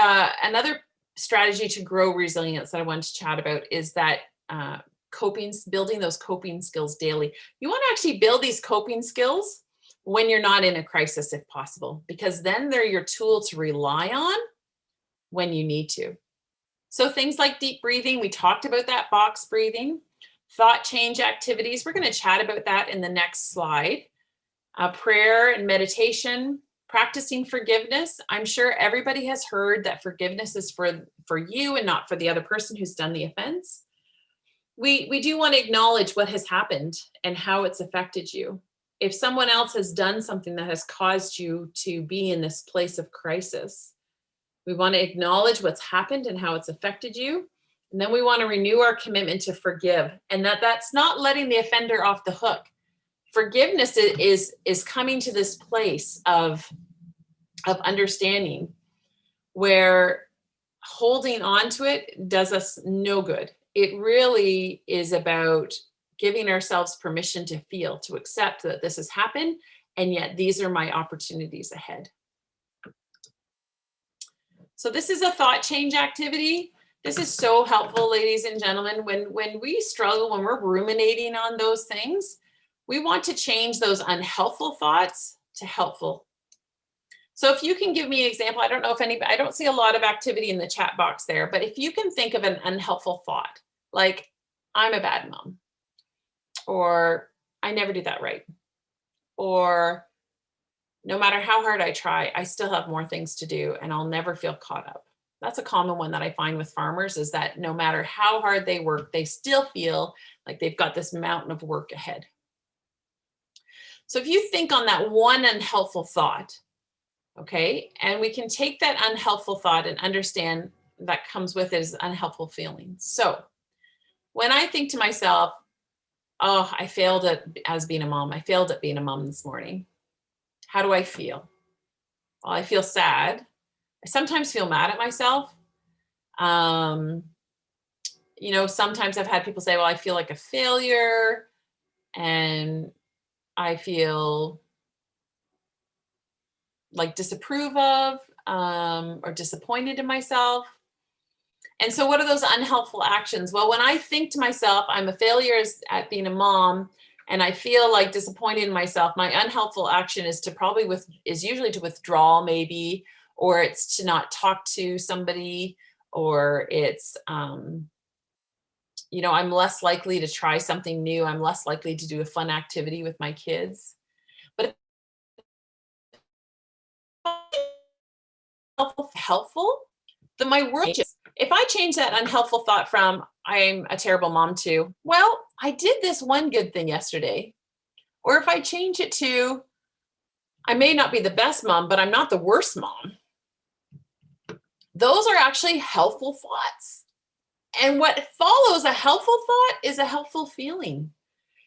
another strategy to grow resilience that I want to chat about is that building those coping skills daily. You want to actually build these coping skills when you're not in a crisis, if possible, because then they're your tool to rely on when you need to. So things like deep breathing, we talked about that, box breathing, thought change activities. We're going to chat about that in the next slide. Prayer and meditation, practicing forgiveness. I'm sure everybody has heard that forgiveness is for you and not for the other person who's done the offense. We do want to acknowledge what has happened and how it's affected you. if someone else has done something that has caused you to be in this place of crisis, we want to acknowledge what's happened and how it's affected you. And then we want to renew our commitment to forgive. And that's not letting the offender off the hook. Forgiveness is coming to this place of understanding where holding on to it does us no good. It really is about giving ourselves permission to feel, to accept that this has happened, and yet these are my opportunities ahead. So this is a thought change activity. This is so helpful, ladies and gentlemen. When we struggle, when we're ruminating on those things, we want to change those unhelpful thoughts to helpful. So if you can give me an example, I don't know if anybody, I don't see a lot of activity in the chat box there, but if you can think of an unhelpful thought, like I'm a bad mom, or I never do that right, or no matter how hard I try, I still have more things to do and I'll never feel caught up. That's a common one that I find with farmers, is that no matter how hard they work, they still feel like they've got this mountain of work ahead. So if you think on that one unhelpful thought, okay, and we can take that unhelpful thought and understand that comes with it as unhelpful feelings. So when I think to myself, oh, I failed as being a mom. I failed at being a mom this morning. How do I feel? Well, I feel sad. I sometimes feel mad at myself. You know, sometimes I've had people say, well, I feel like a failure, and I feel like disapprove of or disappointed in myself. And so what are those unhelpful actions? Well, when I think to myself, I'm a failure at being a mom, and I feel like disappointed in myself, my unhelpful action is usually to withdraw maybe, or it's to not talk to somebody, or it's, you know, I'm less likely to try something new. I'm less likely to do a fun activity with my kids. But helpful, then my world changes. If I change that unhelpful thought from I'm a terrible mom to, well, I did this one good thing yesterday. Or if I change it to, I may not be the best mom, but I'm not the worst mom. Those are actually helpful thoughts. And what follows a helpful thought is a helpful feeling.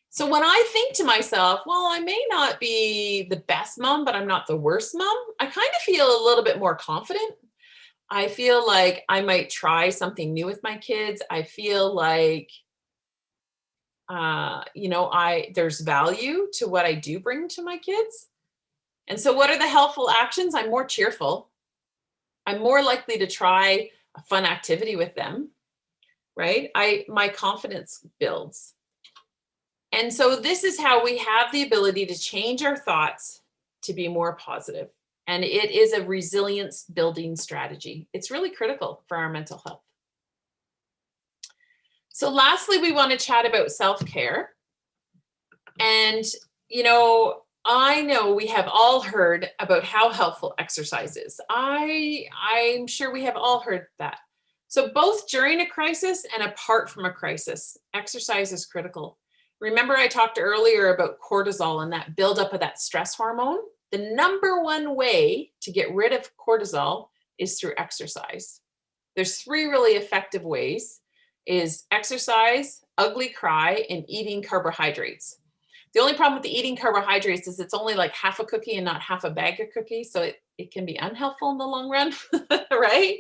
So when I think to myself, well, I may not be the best mom, but I'm not the worst mom, I kind of feel a little bit more confident. I feel like I might try something new with my kids. I feel like, you know, there's value to what I do bring to my kids. And so what are the helpful actions? I'm more cheerful. I'm more likely to try a fun activity with them, right? My confidence builds. And so this is how we have the ability to change our thoughts to be more positive. And it is a resilience building strategy. It's really critical for our mental health. So lastly, we want to chat about self-care. And, you know we have all heard about how helpful exercise is. I'm sure we have all heard that. So both during a crisis and apart from a crisis, exercise is critical. Remember, I talked earlier about cortisol and that buildup of that stress hormone. The number one way to get rid of cortisol is through exercise. There's 3 really effective ways: is exercise, ugly cry, and eating carbohydrates. The only problem with the eating carbohydrates is it's only like half a cookie and not half a bag of cookies. So it can be unhelpful in the long run, right?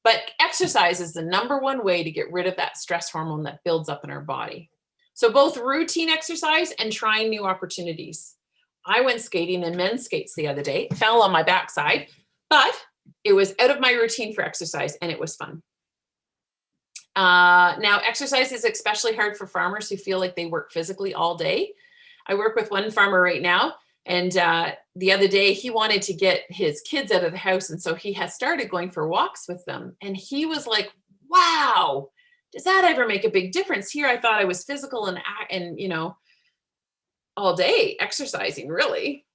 But exercise is the number one way to get rid of that stress hormone that builds up in our body. So both routine exercise and trying new opportunities. I went skating in men's skates the other day, fell on my backside, but it was out of my routine for exercise and it was fun. Now, exercise is especially hard for farmers who feel like they work physically all day. I work with one farmer right now, and the other day he wanted to get his kids out of the house, and so he has started going for walks with them. And he was like, wow, does that ever make a big difference? Here I thought I was physical and you know, all day exercising really,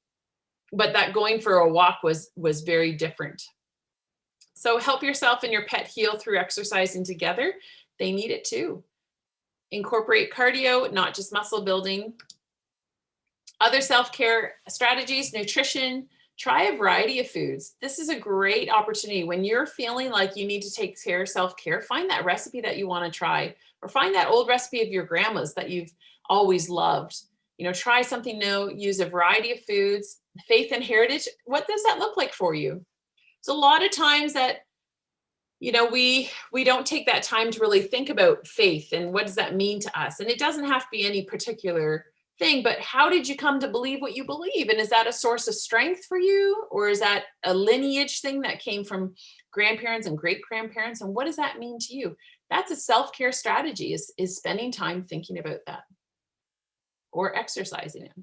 but that going for a walk was very different. So help yourself and your pet heal through exercising together. They need it too. Incorporate cardio, not just muscle building. Other self-care strategies, nutrition, try a variety of foods. This is a great opportunity when you're feeling like you need to take care of self-care. Find that recipe that you want to try, or find that old recipe of your grandma's that you've always loved. You know, try something new, use a variety of foods. Faith and heritage, what does that look like for you? So a lot of times that, you know, we don't take that time to really think about faith and what does that mean to us. And it doesn't have to be any particular thing, but how did you come to believe what you believe? And is that a source of strength for you? Or is that a lineage thing that came from grandparents and great grandparents? And what does that mean to you? That's a self-care strategy, is spending time thinking about that, or exercising it.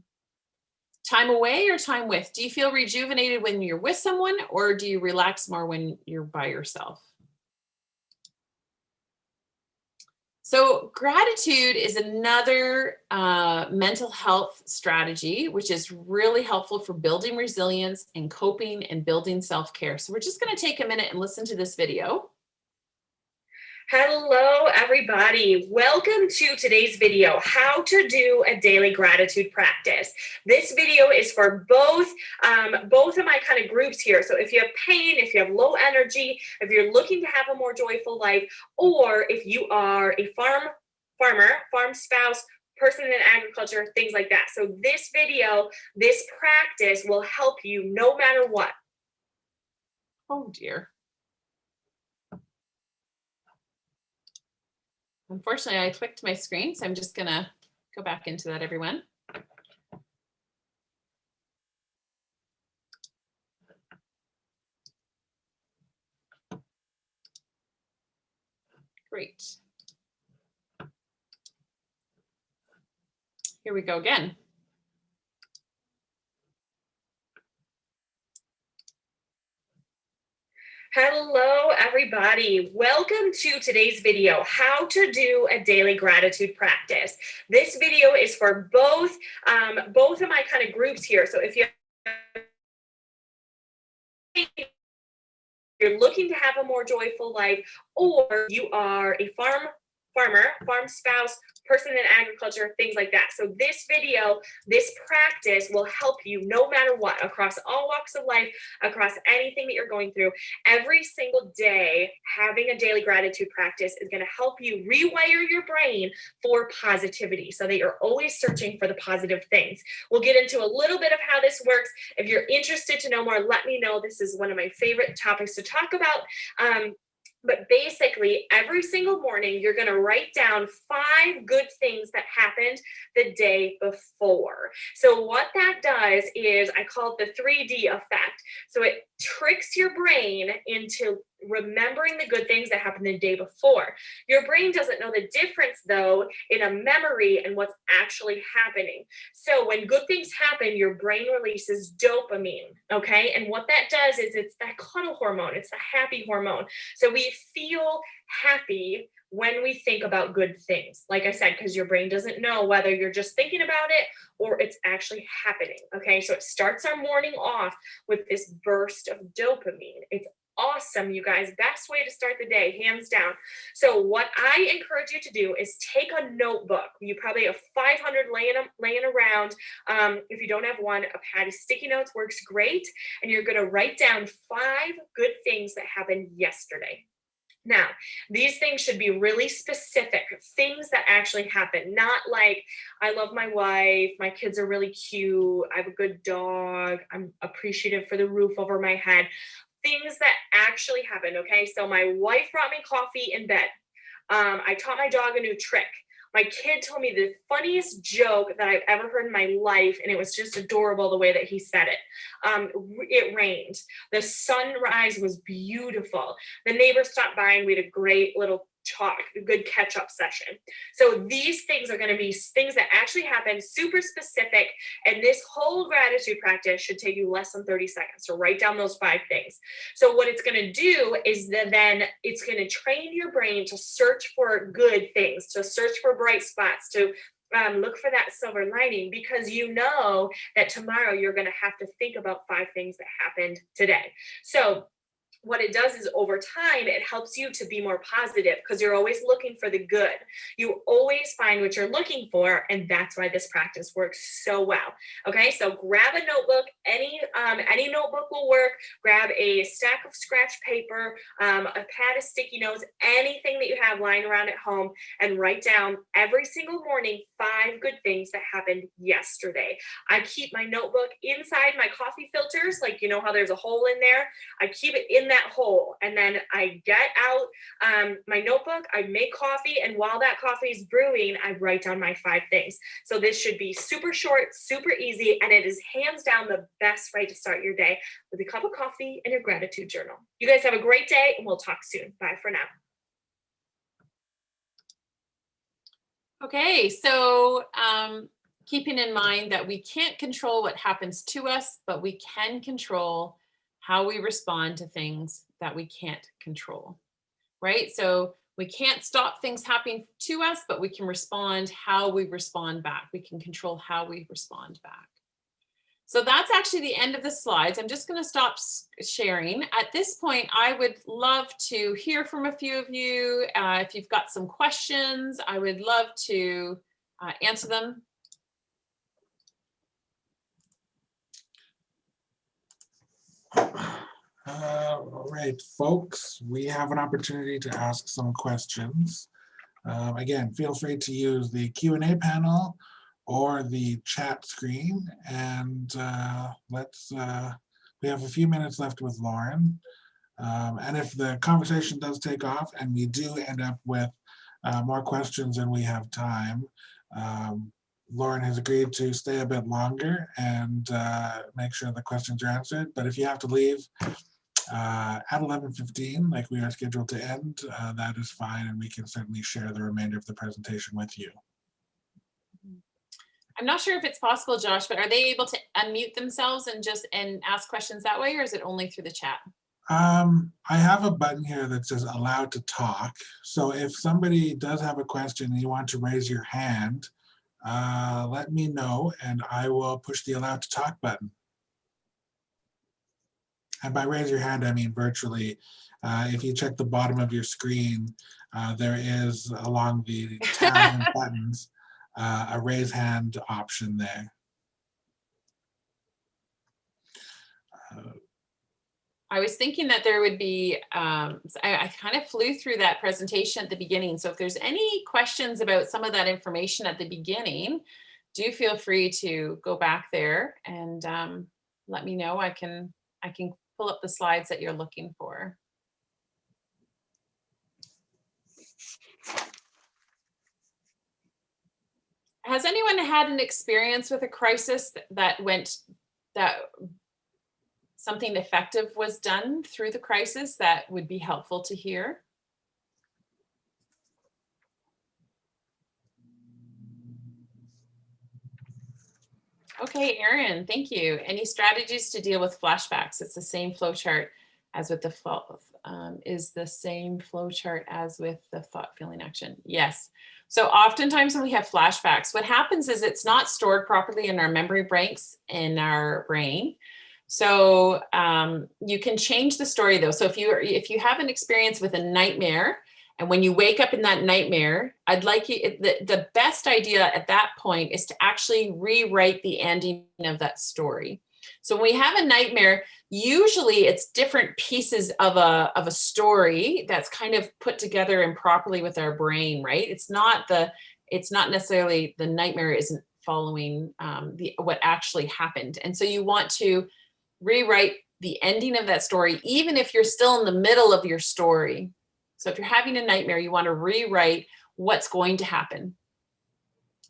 Time away or time with? Do you feel rejuvenated when you're with someone, or do you relax more when you're by yourself? So gratitude is another mental health strategy, which is really helpful for building resilience and coping and building self-care. So we're just going to take a minute and listen to this video. Hello, everybody. Welcome to today's video, how to do a daily gratitude practice. This video is for both of my kind of groups here. So if you have pain, if you have low energy, if you're looking to have a more joyful life, or if you are a farm spouse, person in agriculture, things like that. So this video, this practice will help you no matter what. Oh dear. Unfortunately, I clicked my screen, so I'm just going to go back into that, everyone. Great. Here we go again. Hello, everybody. Welcome to today's video, how to do a daily gratitude practice. This video is for both of my kind of groups here. So if you're looking to have a more joyful life, or you are a farm spouse, person in agriculture, things like that. So this video, this practice will help you no matter what, across all walks of life, across anything that you're going through. Every single day, having a daily gratitude practice is going to help you rewire your brain for positivity so that you're always searching for the positive things. We'll get into a little bit of how this works. If you're interested to know more, let me know. This is one of my favorite topics to talk about. But basically, every single morning, you're going to write down 5 good things that happened the day before. So what that does is, I call it the 3D effect. So it tricks your brain into remembering the good things that happened the day before. Your brain doesn't know the difference, though, in a memory and what's actually happening. So when good things happen, your brain releases dopamine, okay? And what that does is, it's that cuddle hormone. It's the happy hormone. So we feel happy when we think about good things, like I said, because your brain doesn't know whether you're just thinking about it or it's actually happening, okay? So it starts our morning off with this burst of dopamine. It's awesome, you guys. Best way to start the day, hands down. So what I encourage you to do is take a notebook. You probably have 500 laying around. If you don't have one, a pad of sticky notes works great. And you're going to write down 5 good things that happened yesterday. Now, these things should be really specific, things that actually happen, not like, I love my wife, my kids are really cute, I have a good dog, I'm appreciative for the roof over my head. Things that actually happen, okay? So my wife brought me coffee in bed. I taught my dog a new trick. My kid told me the funniest joke that I've ever heard in my life, and it was just adorable the way that he said it. It rained. The sunrise was beautiful. The neighbors stopped by and we had a great little talk, a good catch-up session. So these things are going to be things that actually happen, super specific, and this whole gratitude practice should take you less than 30 seconds to write down those 5 things. So what it's going to do is then it's going to train your brain to search for good things, to search for bright spots, to look for that silver lining, because you know that tomorrow you're going to have to think about 5 things that happened today. So what it does is over time, it helps you to be more positive because you're always looking for the good. You always find what you're looking for, and that's why this practice works so well. Okay, so grab a notebook. Any notebook will work. Grab a stack of scratch paper, a pad of sticky notes, anything that you have lying around at home, and write down every single morning 5 good things that happened yesterday. I keep my notebook inside my coffee filters, like you know how there's a hole in there. I keep it in that hole, and then I get out my notebook, I make coffee, and while that coffee is brewing, I write down my 5 things. So this should be super short, super easy, and it is hands down the best way to start your day with a cup of coffee and your gratitude journal. You guys have a great day, and we'll talk soon. Bye for now. Okay, so keeping in mind that we can't control what happens to us, but we can control how we respond to things that we can't control, right? So we can't stop things happening to us, but we can respond how we respond back. We can control how we respond back. So that's actually the end of the slides. I'm just going to stop sharing. At this point, I would love to hear from a few of you. If you've got some questions, I would love to answer them. All right, folks, we have an opportunity to ask some questions. Again, feel free to use the Q&A panel or the chat screen, and we have a few minutes left with Lauren. And if the conversation does take off and we do end up with more questions than we have time, Lauren has agreed to stay a bit longer and make sure the questions are answered. But if you have to leave at 11:15, like we are scheduled to end, that is fine, and we can certainly share the remainder of the presentation with you. I'm not sure if it's possible, Josh, but are they able to unmute themselves and ask questions that way, or is it only through the chat? I have a button here that says allowed to talk. So if somebody does have a question and you want to raise your hand, let me know and I will push the allowed to talk button. And by raise your hand, I mean virtually. If you check the bottom of your screen, there is along the tabs and buttons, a raise hand option there. I was thinking that there would be, I kind of flew through that presentation at the beginning. So if there's any questions about some of that information at the beginning, do feel free to go back there and let me know. I can pull up the slides that you're looking for. Has anyone had an experience with a crisis that something effective was done through the crisis that would be helpful to hear? Okay, Erin, thank you. Any strategies to deal with flashbacks? It's the same flow chart as with the thought, feeling, action. Yes. So oftentimes when we have flashbacks, what happens is it's not stored properly in our memory banks in our brain. So you can change the story though. So if you have an experience with a nightmare, and when you wake up in that nightmare, I'd like you, the best idea at that point is to actually rewrite the ending of that story. So when we have a nightmare, usually it's different pieces of a story that's kind of put together improperly with our brain, right? It's not necessarily the nightmare isn't following what actually happened. And so you want to rewrite the ending of that story, even if you're still in the middle of your story. So if you're having a nightmare, you want to rewrite what's going to happen,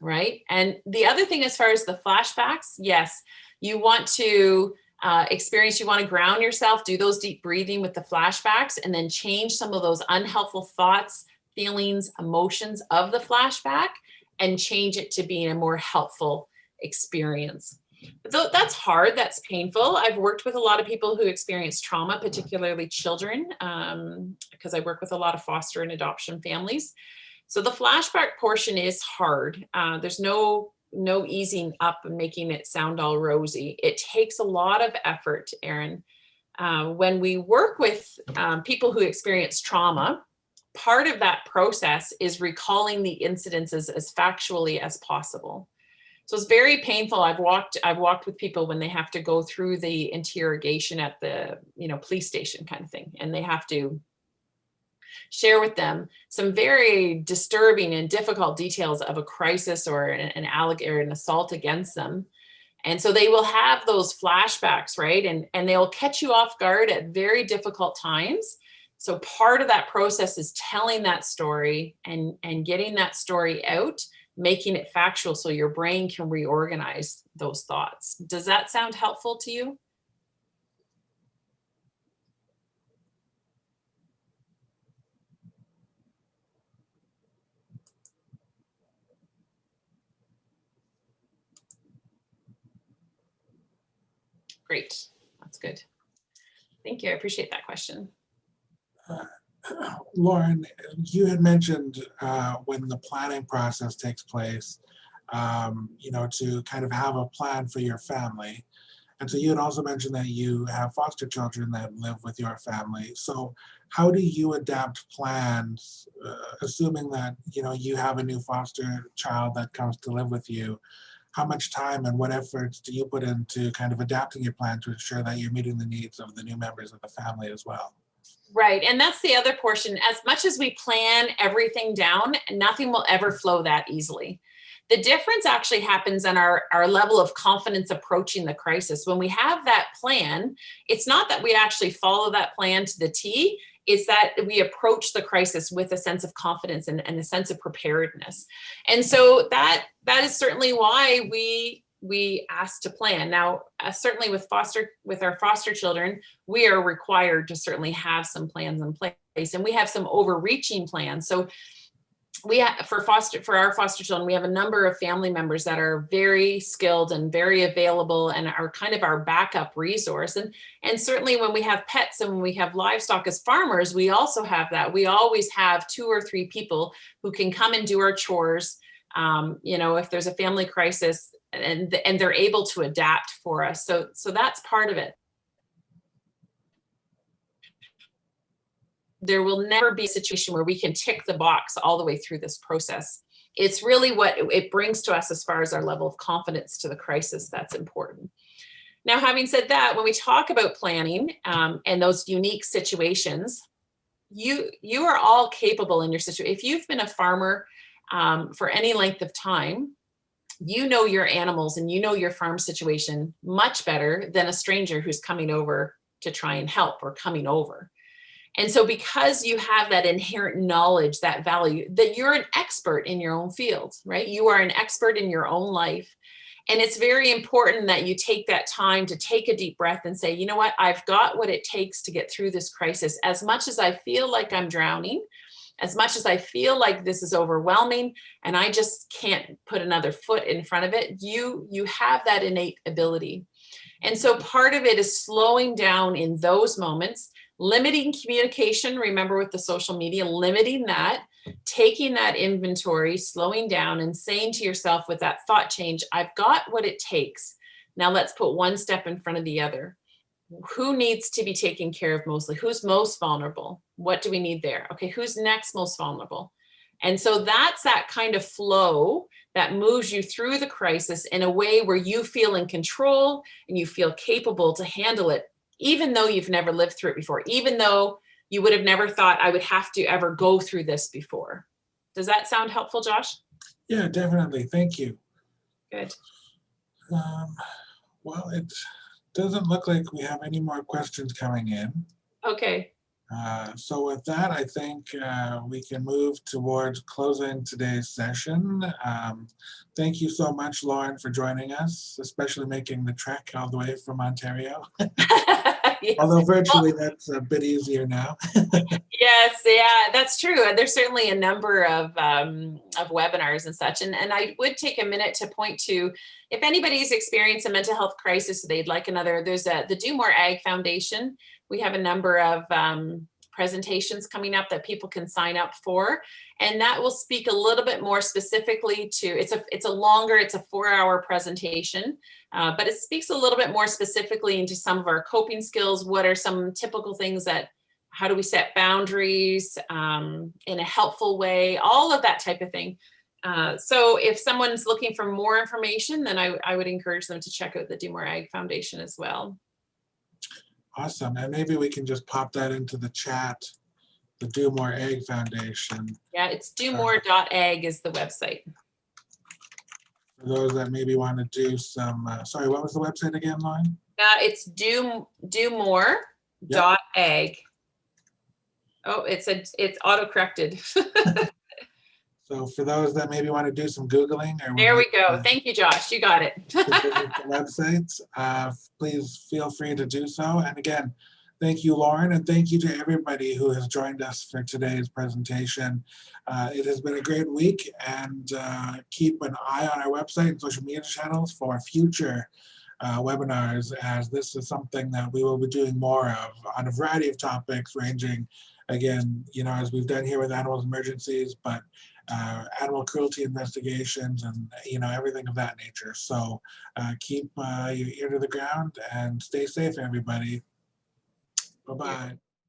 right? And the other thing as far as the flashbacks, yes, you want to you want to ground yourself, do those deep breathing with the flashbacks, and then change some of those unhelpful thoughts, feelings, emotions of the flashback and change it to being a more helpful experience. But that's hard, that's painful. I've worked with a lot of people who experience trauma, particularly children, because I work with a lot of foster and adoption families. So the flashback portion is hard. There's no easing up and making it sound all rosy. It takes a lot of effort, Erin. When we work with people who experience trauma, part of that process is recalling the incidences as factually as possible. So it's very painful. I've walked with people when they have to go through the interrogation at the police station kind of thing, and they have to share with them some very disturbing and difficult details of a crisis or an assault against them. And so they will have those flashbacks, right? And they'll catch you off guard at very difficult times. So part of that process is telling that story and getting that story out, making it factual so your brain can reorganize those thoughts. Does that sound helpful to you? Great, that's good. Thank you, I appreciate that question. Lauren, you had mentioned when the planning process takes place, to kind of have a plan for your family. And so you had also mentioned that you have foster children that live with your family. So how do you adapt plans, assuming that, you have a new foster child that comes to live with you? How much time and what efforts do you put into kind of adapting your plan to ensure that you're meeting the needs of the new members of the family as well? Right, and that's the other portion. As much as we plan everything down, nothing will ever flow that easily. The difference actually happens in our level of confidence approaching the crisis. When we have that plan, it's not that we actually follow that plan to the T, it's that we approach the crisis with a sense of confidence and a sense of preparedness. And so that is certainly why we ask to plan. Now, certainly with our foster children, we are required to certainly have some plans in place, and we have some overreaching plans. So for our foster children, we have a number of family members that are very skilled and very available and are kind of our backup resource. And certainly when we have pets and when we have livestock as farmers, we also have that. We always have 2 or 3 people who can come and do our chores. If there's a family crisis, and they're able to adapt for us. So that's part of it. There will never be a situation where we can tick the box all the way through this process. It's really what it brings to us as far as our level of confidence to the crisis that's important. Now, having said that, when we talk about planning and those unique situations, you are all capable in your situation. If you've been a farmer for any length of time, you know your animals and you know your farm situation much better than a stranger who's coming over to try and help or coming over. And so because you have that inherent knowledge, that value, that you're an expert in your own field, right? You are an expert in your own life. And it's very important that you take that time to take a deep breath and say, you know what, I've got what it takes to get through this crisis. As much as I feel like I'm drowning, as much as I feel like this is overwhelming and I just can't put another foot in front of it, you have that innate ability. And so part of it is slowing down in those moments, limiting communication. Remember with the social media, limiting that, taking that inventory, slowing down and saying to yourself with that thought change, I've got what it takes. Now let's put one step in front of the other. Who needs to be taken care of mostly? Who's most vulnerable? What do we need there? Okay, who's next most vulnerable? And so that's that kind of flow that moves you through the crisis in a way where you feel in control and you feel capable to handle it, even though you've never lived through it before, even though you would have never thought I would have to ever go through this before. Does that sound helpful, Josh? Yeah, definitely. Thank you. Good. Well, it doesn't look like we have any more questions coming in. Okay. So with that, I think we can move towards closing today's session. Thank you so much, Lauren, for joining us, especially making the trek all the way from Ontario. Yes. Although virtually that's a bit easier now. Yes, yeah, that's true. There's certainly a number of webinars and such. And I would take a minute to point to, if anybody's experienced a mental health crisis, they'd like another, there's the Do More Ag Foundation. We have a number of presentations coming up that people can sign up for. And that will speak a little bit more specifically to, it's a 4-hour presentation, but it speaks a little bit more specifically into some of our coping skills. What are some typical things that, how do we set boundaries in a helpful way, all of that type of thing. So if someone's looking for more information, then I would encourage them to check out the Do More Ag Foundation as well. Awesome. And maybe we can just pop that into the chat, the Do More Ag Foundation. Yeah, it's domore.ag is the website. For those that maybe want to do some, sorry, what was the website again, Lauren? It's domore.ag. Oh, it's auto-corrected. So for those that maybe want to do some Googling, or there we go. Thank you, Josh. You got it. the websites, please feel free to do so. And again, thank you, Lauren, and thank you to everybody who has joined us for today's presentation. It has been a great week, and keep an eye on our website and social media channels for future webinars, as this is something that we will be doing more of on a variety of topics, ranging, again, you know, as we've done here with Animals Emergencies, but animal cruelty investigations and, you know, everything of that nature. So keep your ear to the ground and stay safe, everybody. Bye-bye.